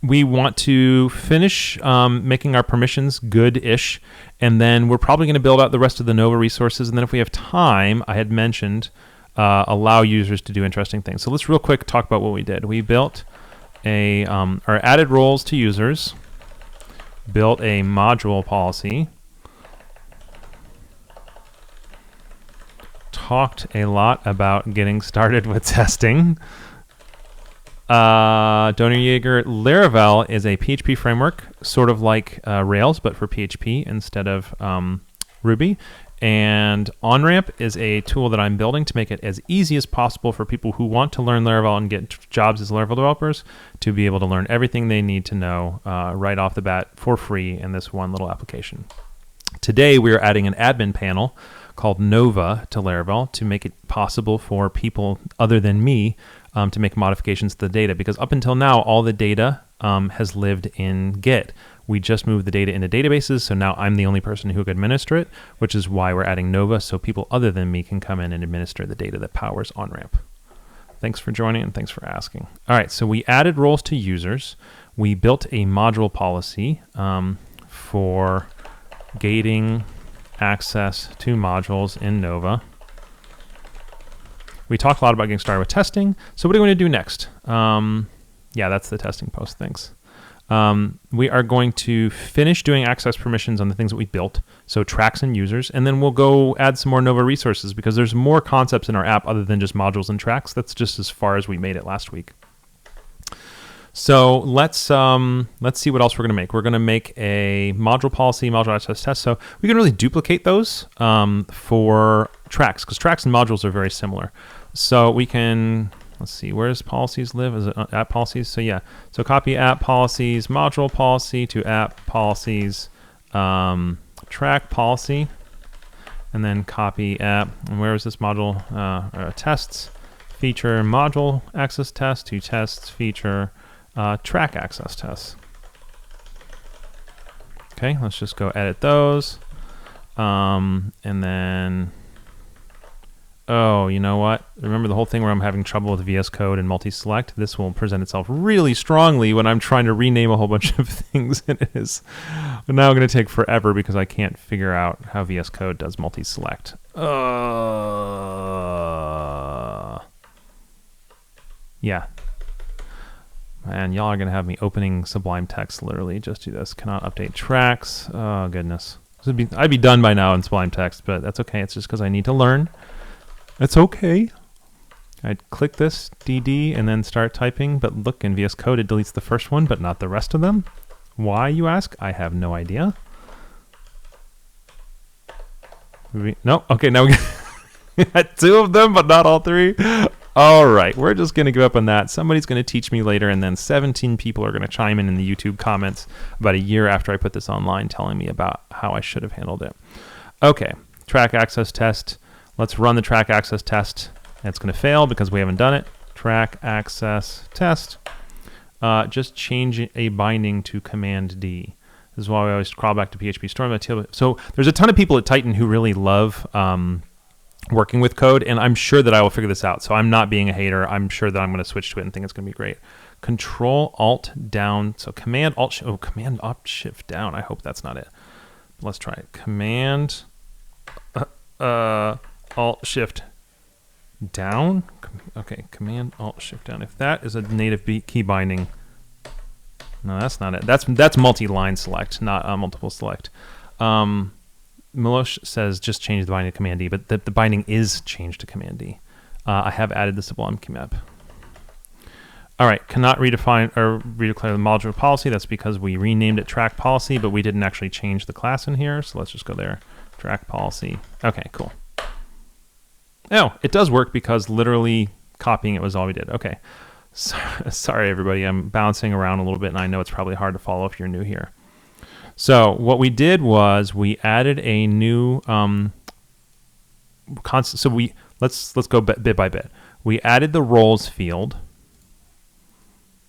[SPEAKER 1] We want to finish making our permissions good-ish, and then we're probably going to build out the rest of the Nova resources, and then if we have time, I had mentioned, allow users to do interesting things. So let's real quick talk about what we did. We built or added roles to users, built a module policy, talked a lot about getting started with testing. Donor Yeager, Laravel is a PHP framework, sort of like Rails, but for PHP instead of Ruby. And OnRamp is a tool that I'm building to make it as easy as possible for people who want to learn Laravel and get jobs as Laravel developers to be able to learn everything they need to know right off the bat for free in this one little application. Today, we are adding an admin panel called Nova to Laravel to make it possible for people other than me to make modifications to the data, because up until now, all the data has lived in Git. We just moved the data into databases, so now I'm the only person who can administer it, which is why we're adding Nova, so people other than me can come in and administer the data that powers OnRamp. Thanks for joining and thanks for asking. All right, so we added roles to users. We built a module policy for gating access to modules in Nova. We talked a lot about getting started with testing. So what are we going to do next? Yeah, that's the testing post. Thanks. We are going to finish doing access permissions on the things that we built, so tracks and users, and then we'll go add some more Nova resources because there's more concepts in our app other than just modules and tracks. That's just as far as we made it last week. So let's see what else we're going to make. We're going to make a module policy, module access test. So we can really duplicate those for tracks, because tracks and modules are very similar. So we can, let's see, where does policies live? Is it app policies? So yeah, so copy app policies, module policy to app policies, track policy, and then copy app. And where is this module? Tests, feature, module access test to tests, feature, track access tests. Okay, let's just go edit those. And then, oh, you know what? Remember the whole thing where I'm having trouble with VS Code and multi-select? This will present itself really strongly when I'm trying to rename a whole bunch of things, and it is now going to take forever because I can't figure out how VS Code does multi-select. Yeah. And y'all are going to have me opening Sublime Text literally just do this. Cannot update tracks. Oh, goodness. I'd be done by now in Sublime Text, but that's okay. It's just because I need to learn. It's okay. I'd click this, DD, and then start typing, but look, in VS Code it deletes the first one, but not the rest of them. Why, you ask? I have no idea. No? Okay, now we got two of them, but not all three. All right, we're just going to give up on that. Somebody's going to teach me later, and then 17 people are going to chime in the YouTube comments about a year after I put this online telling me about how I should have handled it. Okay, track access test. Let's run the track access test. It's going to fail because we haven't done it. Track access test. Just change a binding to Command D. This is why we always crawl back to PHP Storm. So there's a ton of people at Titan who really love working with code, and I'm sure that I will figure this out. So I'm not being a hater. I'm sure that I'm going to switch to it and think it's going to be great. Control Alt down. So Command Alt. Command Alt Shift down. I hope that's not it. Let's try it. Command Alt Shift down. Okay, Command Alt Shift down. If that is a native key binding, no, that's not it. That's multi-line select, not multiple select. Milosh says just change the binding to Command D, but the binding is changed to Command D. I have added the Sublime key map. All right, cannot redefine or redeclare the module policy. That's because we renamed it track policy, but we didn't actually change the class in here. So let's just go there. Track policy. Okay, cool. Oh, it does work because literally copying it was all we did. Okay. Sorry, everybody. I'm bouncing around a little bit, and I know it's probably hard to follow if you're new here. So what we did was we added a new constant. So let's go bit by bit. We added the roles field,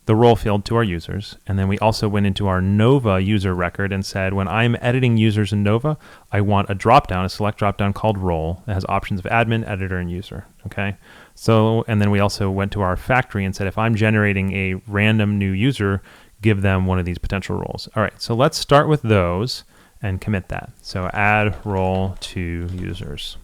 [SPEAKER 1] the role field to our users, and then we also went into our Nova user record and said, when I'm editing users in Nova, I want a dropdown, a select dropdown called role that has options of admin, editor, and user. Okay. So, and then we also went to our factory and said, if I'm generating a random new user, give them one of these potential roles. All right, so let's start with those and commit that. So add role to users.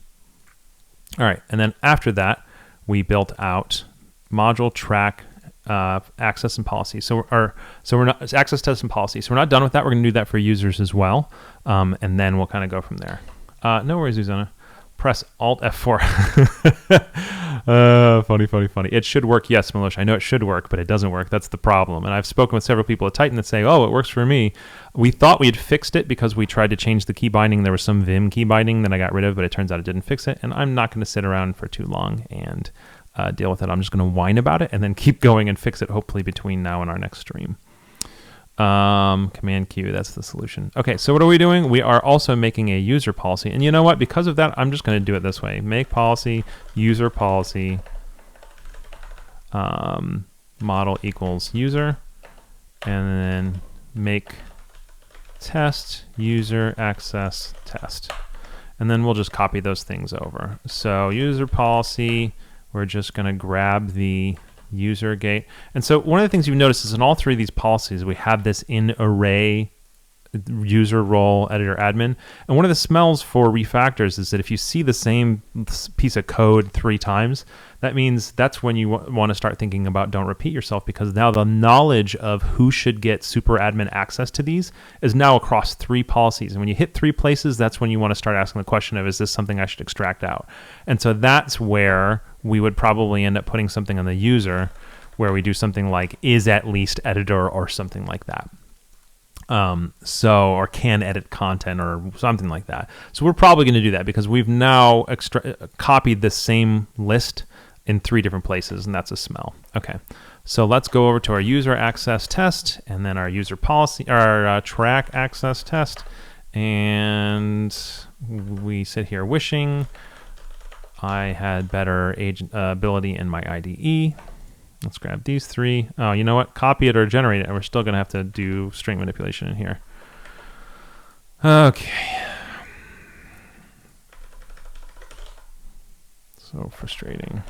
[SPEAKER 1] All right, and then after that, we built out module track access and policy. So we're not access test and policy. So we're not done with that. We're going to do that for users as well, and then we'll kind of go from there. No worries, Susanna. Press Alt F4. Funny. It should work. Yes, Milosh, I know it should work, but it doesn't work. That's the problem. And I've spoken with several people at Titan that say, oh, it works for me. We thought we had fixed it because we tried to change the key binding. There was some Vim key binding that I got rid of, but it turns out it didn't fix it. And I'm not going to sit around for too long and deal with it. I'm just going to whine about it and then keep going and fix it, hopefully between now and our next stream. Command Q, that's the solution. Okay, so what are we doing? We are also making a user policy. And you know what? Because of that, I'm just going to do it this way. Make policy, user policy, model equals user, and then make test user access test. And then we'll just copy those things over. So user policy, we're just going to grab the user gate. And so one of the things you've noticed is in all three of these policies, we have this in array user role editor admin. And one of the smells for refactors is that if you see the same piece of code 3 times, that means that's when you want to start thinking about don't repeat yourself, because now the knowledge of who should get super admin access to these is now across 3 policies. And when you hit 3 places, that's when you want to start asking the question of, is this something I should extract out? And so that's where we would probably end up putting something on the user where we do something like is at least editor or something like that. Or can edit content or something like that. So we're probably going to do that because we've now copied the same list in 3 different places, and that's a smell. Okay, so let's go over to our user access test and then our user policy, our track access test. And we sit here wishing I had better ability in my IDE. Let's grab these 3. Oh, you know what? Copy it or generate it, and we're still going to have to do string manipulation in here. Okay. So frustrating.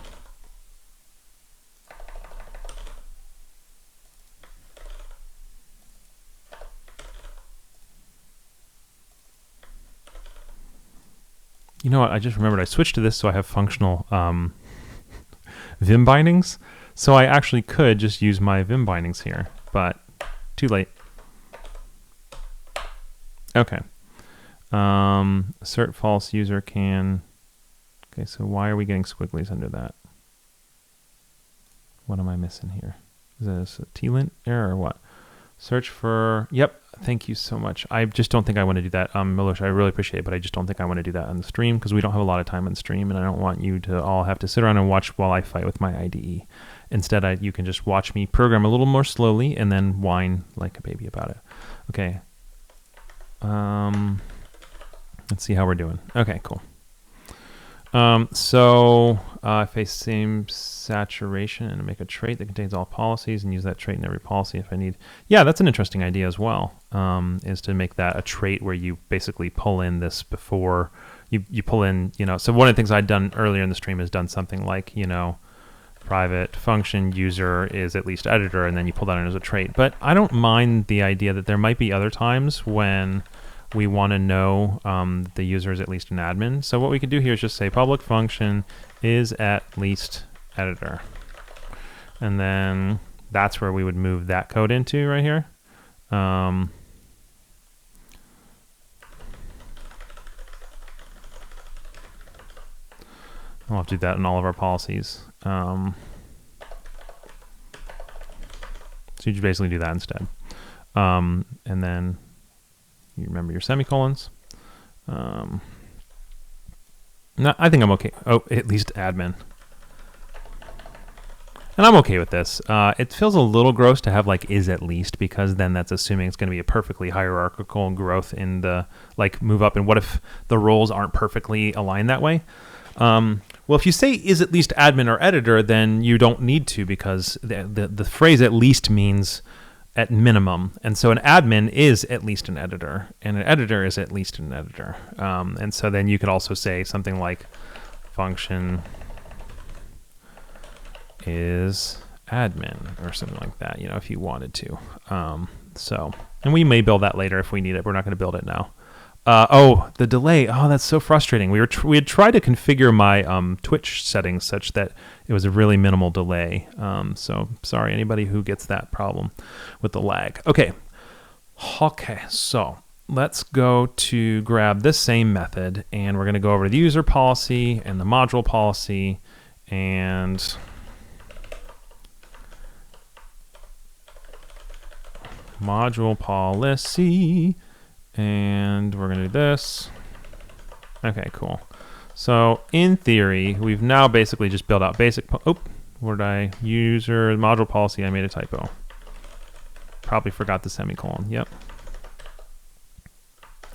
[SPEAKER 1] You know what? I just remembered I switched to this so I have functional Vim bindings. So I actually could just use my Vim bindings here, but too late. Okay. Assert false user can. Okay, so why are we getting squigglies under that? What am I missing here? Is this a TLint error or what? Search for, yep, thank you so much. I just don't think I want to do that. Milosh, I really appreciate it, but I just don't think I want to do that on the stream because we don't have a lot of time on the stream, and I don't want you to all have to sit around and watch while I fight with my IDE. Instead, you can just watch me program a little more slowly and then whine like a baby about it. Okay. Let's see how we're doing. Okay, cool. If I same saturation and make a trait that contains all policies and use that trait in every policy if I need. Yeah, that's an interesting idea as well, is to make that a trait where you basically pull in this before you pull in, so one of the things I'd done earlier in the stream is done something like, private function user is at least editor, and then you pull that in as a trait. But I don't mind the idea that there might be other times when we want to know the user is at least an admin. So what we could do here is just say public function is at least editor. And then that's where we would move that code into right here. I'll have to do that in all of our policies. So you just basically do that instead. And then you remember your semicolons. No, I think I'm okay. Oh, at least admin. And I'm okay with this. It feels a little gross to have like is at least, because then that's assuming it's going to be a perfectly hierarchical growth in the move up. And what if the roles aren't perfectly aligned that way? Well, if you say is at least admin or editor, then you don't need to, because the phrase at least means at minimum. And so an admin is at least an editor, and an editor is at least an editor. And so then you could also say something like function is admin or something like that, if you wanted to. And we may build that later if we need it. We're not going to build it now. Oh, the delay. Oh, that's so frustrating. We had tried to configure my Twitch settings such that it was a really minimal delay. So sorry, anybody who gets that problem with the lag. Okay, so let's go to grab this same method, and we're going to go over to the user policy and the module policy, and module policy. And we're going to do this. Okay, cool. So in theory, we've now basically just built out basic, user module policy, I made a typo. Probably forgot the semicolon, yep.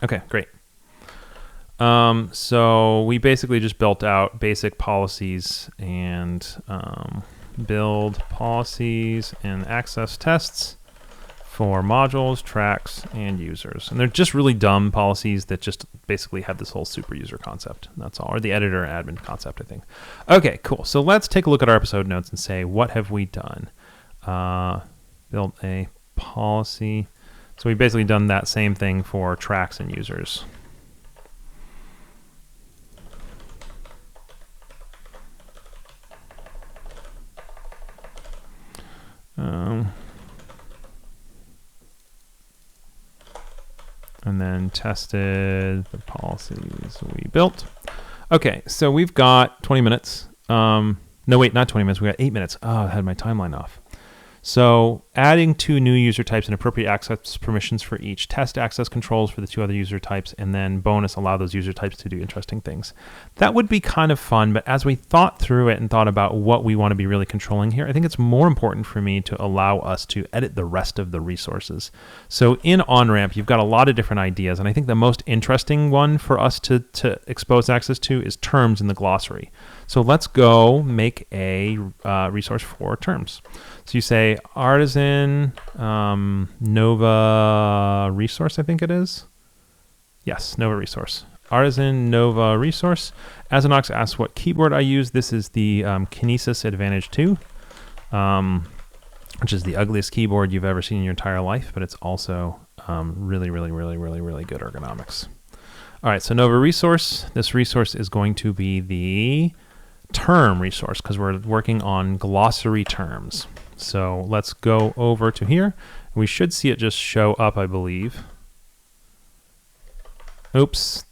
[SPEAKER 1] Okay, great. So we basically just built out basic policies and build policies and access tests for modules, tracks, and users. And they're just really dumb policies that just basically have this whole super user concept. That's all, or the editor and admin concept, I think. Okay, cool. So let's take a look at our episode notes and say, what have we done? Build a policy. So we've basically done that same thing for tracks and users. And then tested the policies we built. Okay, so we've got 20 minutes. No, wait, not 20 minutes. We got 8 minutes. Oh, I had my timeline off. So adding 2 new user types and appropriate access permissions for each. Test access controls for the 2 other user types, and then bonus, allow those user types to do interesting things. That would be kind of fun, but as we thought through it and thought about what we want to be really controlling here, I think it's more important for me to allow us to edit the rest of the resources. So in OnRamp, you've got a lot of different ideas, and I think the most interesting one for us to expose access to is terms in the glossary. So let's go make a resource for terms. So you say artisan Nova resource, I think it is. Yes, Nova resource. Artisan Nova resource. Azanox asks what keyboard I use. This is the Kinesis Advantage 2, which is the ugliest keyboard you've ever seen in your entire life, but it's also really good ergonomics. All right, so Nova resource. This resource is going to be the term resource because we're working on glossary terms. So let's go over to here. We should see it just show up, I believe. Oops,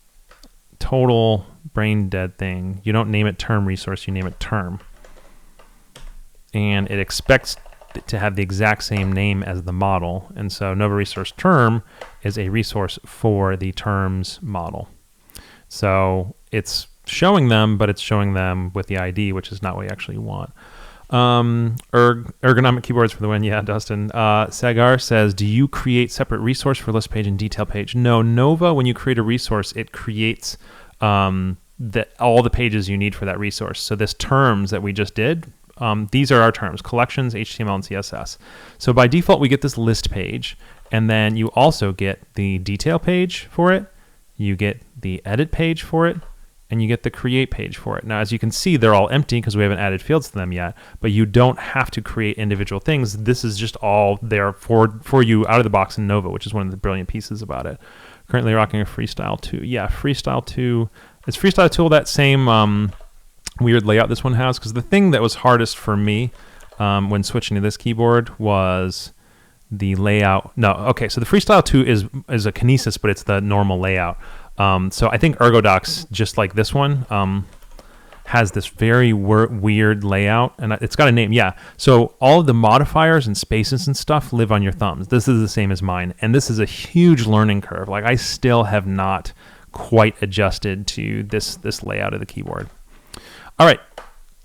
[SPEAKER 1] total brain dead thing. You don't name it term resource, you name it term. And it expects it to have the exact same name as the model. And so Nova resource term is a resource for the terms model. So it's showing them, but it's showing them with the ID, which is not what we actually want. Ergonomic keyboards for the win. Yeah, Dustin. Sagar says, do you create separate resource for list page and detail page? No, Nova, when you create a resource, it creates all the pages you need for that resource. So this terms that we just did, these are our terms, collections, HTML, and CSS. So by default, we get this list page, and then you also get the detail page for it, you get the edit page for it, and you get the create page for it. Now, as you can see, they're all empty because we haven't added fields to them yet, but you don't have to create individual things. This is just all there for you out of the box in Nova, which is one of the brilliant pieces about it. Currently rocking a Freestyle 2. Yeah, Freestyle 2. Is Freestyle 2 that same weird layout this one has? Because the thing that was hardest for me when switching to this keyboard was the layout. No, okay, so the Freestyle 2 is a Kinesis, but it's the normal layout. So I think ErgoDocs, just like this one, has this very weird layout, and it's got a name, yeah. So all of the modifiers and spaces and stuff live on your thumbs. This is the same as mine, and this is a huge learning curve. Like, I still have not quite adjusted to this layout of the keyboard. All right,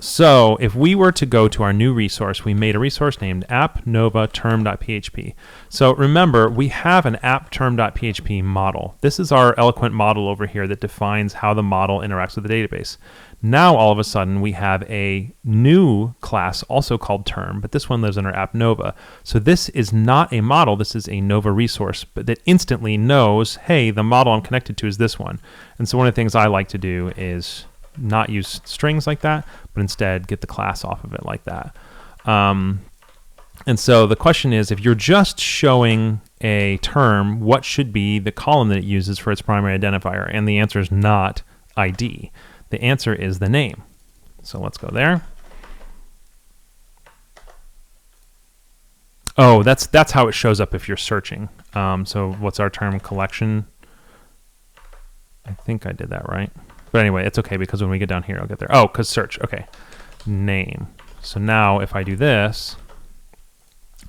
[SPEAKER 1] so if we were to go to our new resource, we made a resource named app-nova-term.php. So remember, we have an app-term.php model. This is our eloquent model over here that defines how the model interacts with the database. Now, all of a sudden, we have a new class also called term, but this one lives under app-nova. So this is not a model, this is a Nova resource, but that instantly knows, hey, the model I'm connected to is this one. And so one of the things I like to do is not use strings like that, but instead get the class off of it like that. And so the question is, if you're just showing a term, what should be the column that it uses for its primary identifier? And the answer is not ID. The answer is the name. So let's go there. Oh, that's how it shows up if you're searching. So what's our term? Collection. I think I did that right. But anyway, it's okay because when we get down here, I'll get there. Oh, because search. Okay. Name. So now if I do this,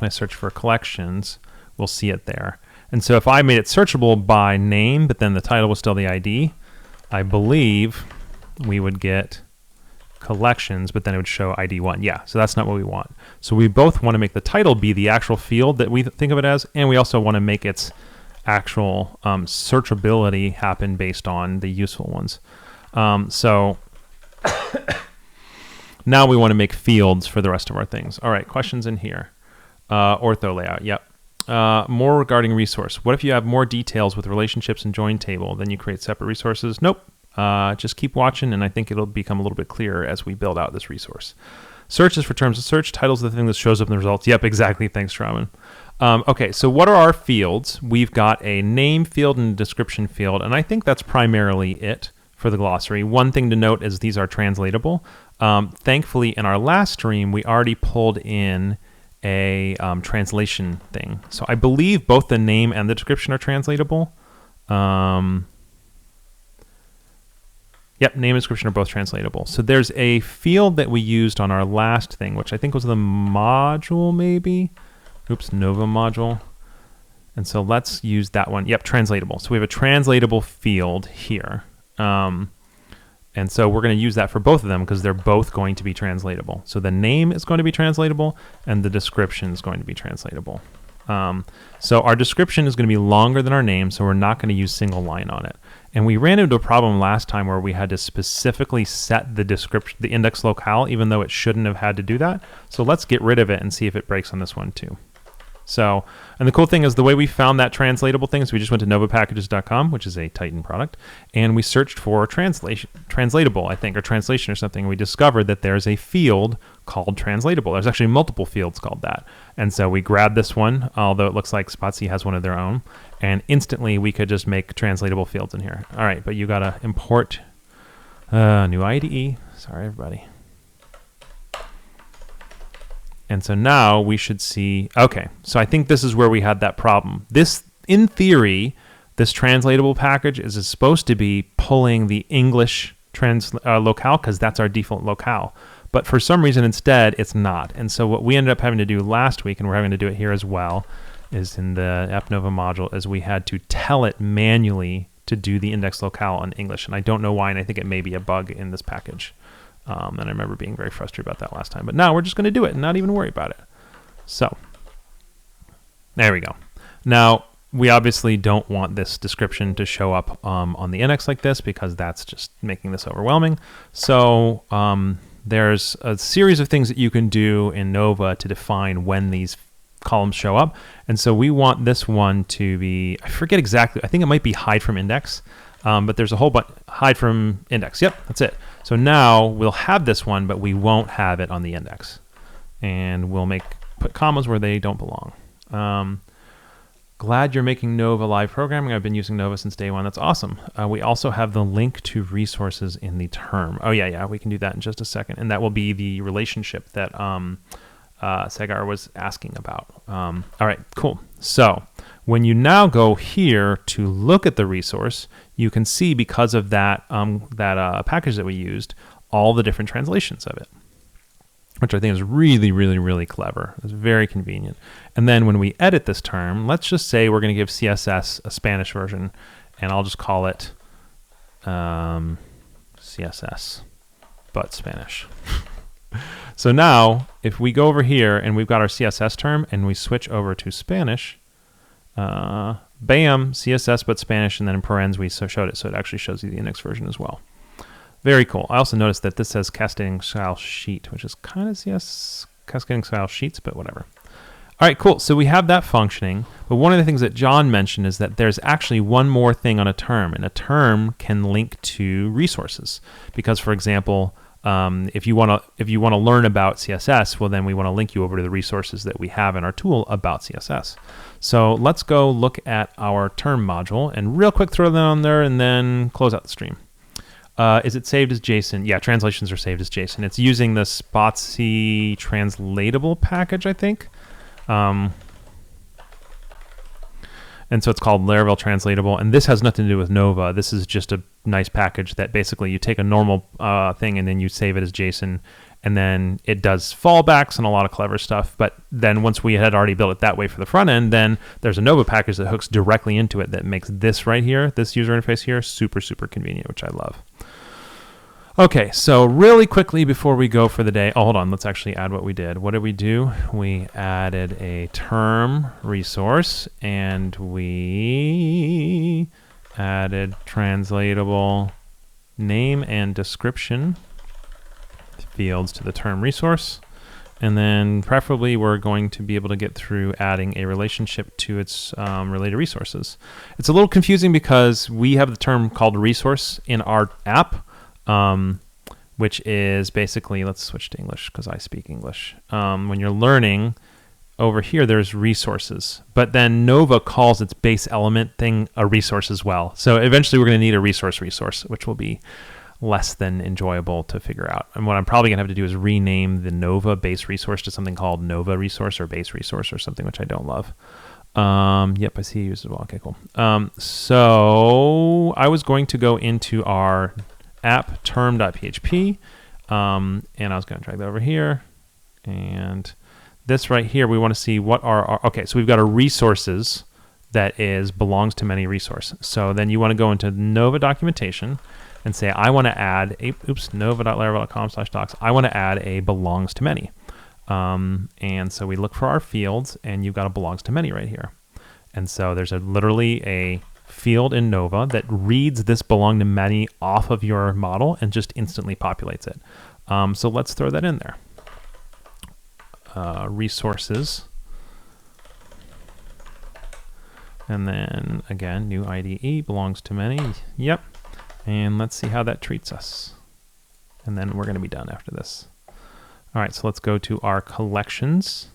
[SPEAKER 1] I search for collections, we'll see it there. And so if I made it searchable by name, but then the title was still the ID, I believe we would get collections, but then it would show ID1. Yeah, so that's not what we want. So we both want to make the title be the actual field that we think of it as, and we also want to make its actual searchability happen based on the useful ones. So now we want to make fields for the rest of our things. All right, questions in here. Ortho layout, yep. More regarding resource. What if you have more details with relationships and join table, then you create separate resources? Nope. Just keep watching, and I think it'll become a little bit clearer as we build out this resource. Search is for terms of search. Titles are the thing that shows up in the results. Yep, exactly. Thanks, Traman. Okay, so what are our fields? We've got a name field and a description field, and I think that's primarily it for the glossary. One thing to note is these are translatable. Thankfully, in our last stream, we already pulled in a translation thing. So I believe both the name and the description are translatable. Yep, name and description are both translatable. So there's a field that we used on our last thing, which I think was the module maybe. Oops, Nova module. And so let's use that one. Yep, translatable. So we have a translatable field here. And so we're going to use that for both of them because they're both going to be translatable. So the name is going to be translatable and the description is going to be translatable. So our description is going to be longer than our name, so we're not going to use single line on it. And we ran into a problem last time where we had to specifically set the description, the index locale, even though it shouldn't have had to do that. So let's get rid of it and see if it breaks on this one too. So, and the cool thing is the way we found that translatable thing is we just went to novapackages.com, which is a Titan product, and we searched for translatable, I think, or translation or something. And we discovered that there's a field called translatable. There's actually multiple fields called that. And so we grabbed this one, although it looks like Spotsy has one of their own, and instantly we could just make translatable fields in here. All right, but you got to import new IDE. Sorry, everybody. And so now we should see, okay, so I think this is where we had that problem. This, in theory, this translatable package is supposed to be pulling the English locale because that's our default locale. But for some reason instead, it's not. And so what we ended up having to do last week, and we're having to do it here as well, is in the AppNova module, is we had to tell it manually to do the index locale in English. And I don't know why, and I think it may be a bug in this package. And I remember being very frustrated about that last time. But now we're just going to do it and not even worry about it. So there we go. Now, we obviously don't want this description to show up on the index like this because that's just making this overwhelming. So there's a series of things that you can do in Nova to define when these columns show up. And so we want this one to be, I forget exactly, I think it might be hide from index. But there's a whole bunch, hide from index. Yep, that's it. So now we'll have this one, but we won't have it on the index. And we'll put commas where they don't belong. Glad you're making Nova live programming. I've been using Nova since day one. That's awesome. We also have the link to resources in the term. Oh yeah, we can do that in just a second. And that will be the relationship that Sagar was asking about. All right, cool. So when you now go here to look at the resource, you can see because of that package that we used, all the different translations of it, which I think is really, really, really clever. It's very convenient. And then when we edit this term, let's just say we're going to give CSS a Spanish version, and I'll just call it CSS, but Spanish. So now, if we go over here and we've got our CSS term and we switch over to Spanish, bam, CSS but Spanish, and then in parens we showed it, so it actually shows you the index version as well. Very cool. I also noticed that this says cascading style sheet, which is kind of CS cascading style sheets, but whatever. All right, cool. So we have that functioning, but one of the things that John mentioned is that there's actually one more thing on a term, and a term can link to resources. Because, for example, If you want to learn about CSS, well, then we want to link you over to the resources that we have in our tool about CSS. So let's go look at our term module and real quick throw that on there and then close out the stream. Is it saved as JSON? Yeah, translations are saved as JSON. It's using the Spotsy translatable package, I think. And so it's called Laravel translatable. And this has nothing to do with Nova. This is just a nice package that basically you take a normal thing and then you save it as JSON. And then it does fallbacks and a lot of clever stuff. But then once we had already built it that way for the front end, then there's a Nova package that hooks directly into it that makes this right here, this user interface here, super, super convenient, which I love. Okay, so really quickly before we go for the day, hold on, let's actually add what we did. What did we do? We added a term resource and we added translatable name and description fields to the term resource. And then preferably we're going to be able to get through adding a relationship to its related resources. It's a little confusing because we have the term called resource in our app, which is basically, let's switch to English because I speak English. When you're learning, over here there's resources, but then Nova calls its base element thing a resource as well. So eventually we're going to need a resource, which will be less than enjoyable to figure out. And what I'm probably going to have to do is rename the Nova base resource to something called Nova resource or base resource or something, which I don't love. Yep, I see you as well. Okay, cool. So I was going to go into our app term.php, and I was going to drag that over here, and this right here we want to see what are our, okay, so we've got a resources that is belongs to many resource. So then you want to go into Nova documentation and say I want to add a nova.laravel.com/docs, I want to add a belongs to many, and so we look for our fields and you've got a belongs to many right here. And so there's literally a field in Nova that reads this belong to many off of your model and just instantly populates it. So let's throw that in there. Resources. And then again, new IDE belongs to many. Yep. And let's see how that treats us. And then we're going to be done after this. All right, so let's go to our collections.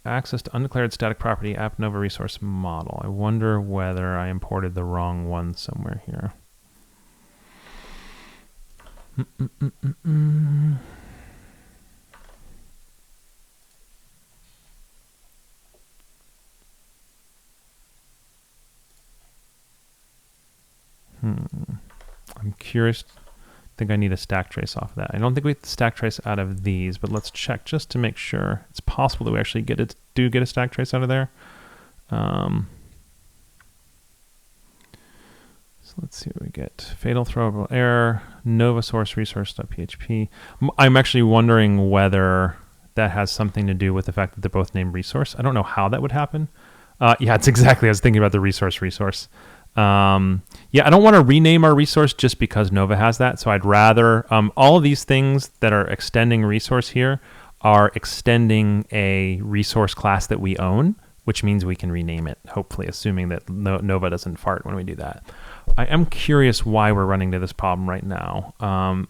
[SPEAKER 1] Access to undeclared static property app Nova resource model. I wonder whether I imported the wrong one somewhere here. I'm curious. I think I need a stack trace off of that. I don't think we get the stack trace out of these, but let's check just to make sure. It's possible that we actually get a stack trace out of there. So let's see what we get. Fatal throwable error, Nova source resource.php. I'm actually wondering whether that has something to do with the fact that they're both named resource. I don't know how that would happen. Yeah, it's exactly, I was thinking about the resource. Yeah, I don't want to rename our resource just because Nova has that. So I'd rather, all of these things that are extending resource here are extending a resource class that we own, which means we can rename it, hopefully, assuming that Nova doesn't fart when we do that. I am curious why we're running into this problem right now.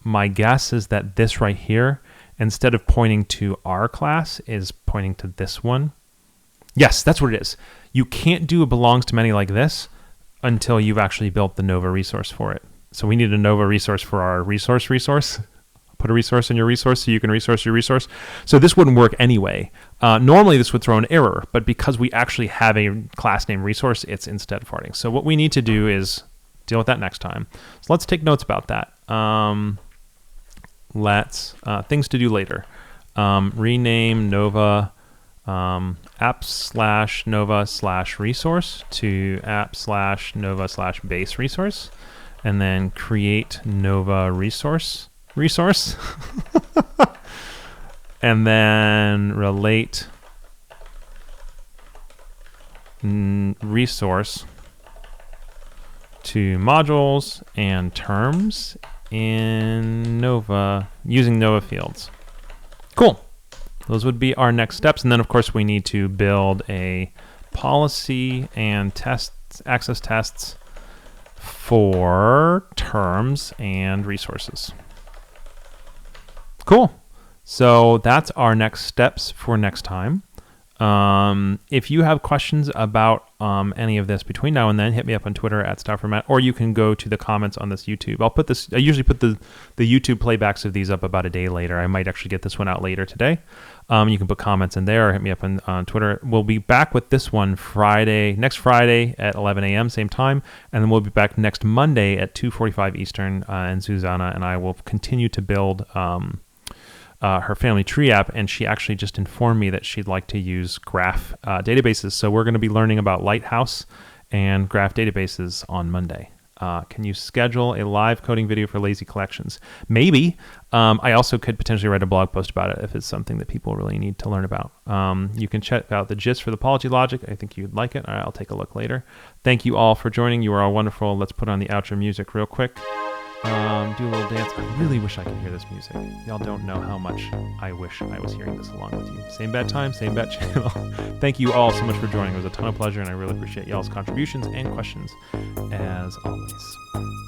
[SPEAKER 1] My guess is that this right here, instead of pointing to our class, is pointing to this one. Yes, that's what it is. You can't do a belongs to many like this until you've actually built the Nova resource for it. So we need a Nova resource for our resource. Put a resource in your resource so you can resource your resource. So this wouldn't work anyway. Normally this would throw an error, but because we actually have a class name resource, it's instead farting. So what we need to do is deal with that next time. So let's take notes about that. Things to do later. Rename Nova app/nova/resource to app/nova/base resource, and then create Nova resource, and then relate resource to modules and terms in Nova using Nova fields. Cool. Those would be our next steps. And then of course we need to build a policy and tests, access tests for terms and resources. Cool. So that's our next steps for next time. If you have questions about any of this between now and then, hit me up on Twitter at StaufferMatt, or you can go to the comments on this YouTube. I usually put the YouTube playbacks of these up about a day later. I might actually get this one out later today. You can put comments in there or hit me up on Twitter. We'll be back with this one next Friday at 11 a.m., same time. And then we'll be back next Monday at 2:45 Eastern. And Susanna and I will continue to build her family tree app, and she actually just informed me that she'd like to use graph databases. So we're going to be learning about Lighthouse and graph databases on Monday. Can you schedule a live coding video for lazy collections? Maybe. I also could potentially write a blog post about it if it's something that people really need to learn about. You can check out the gist for the apology logic. I think you'd like it. I'll take a look later. Thank you all for joining. You are all wonderful. Let's put on the outro music real quick. Do a little dance. I really wish I could hear this music. Y'all don't know how much I wish I was hearing this along with you. Same bad time, same bad channel. Thank you all so much for joining. It was a ton of pleasure, and I really appreciate y'all's contributions and questions as always.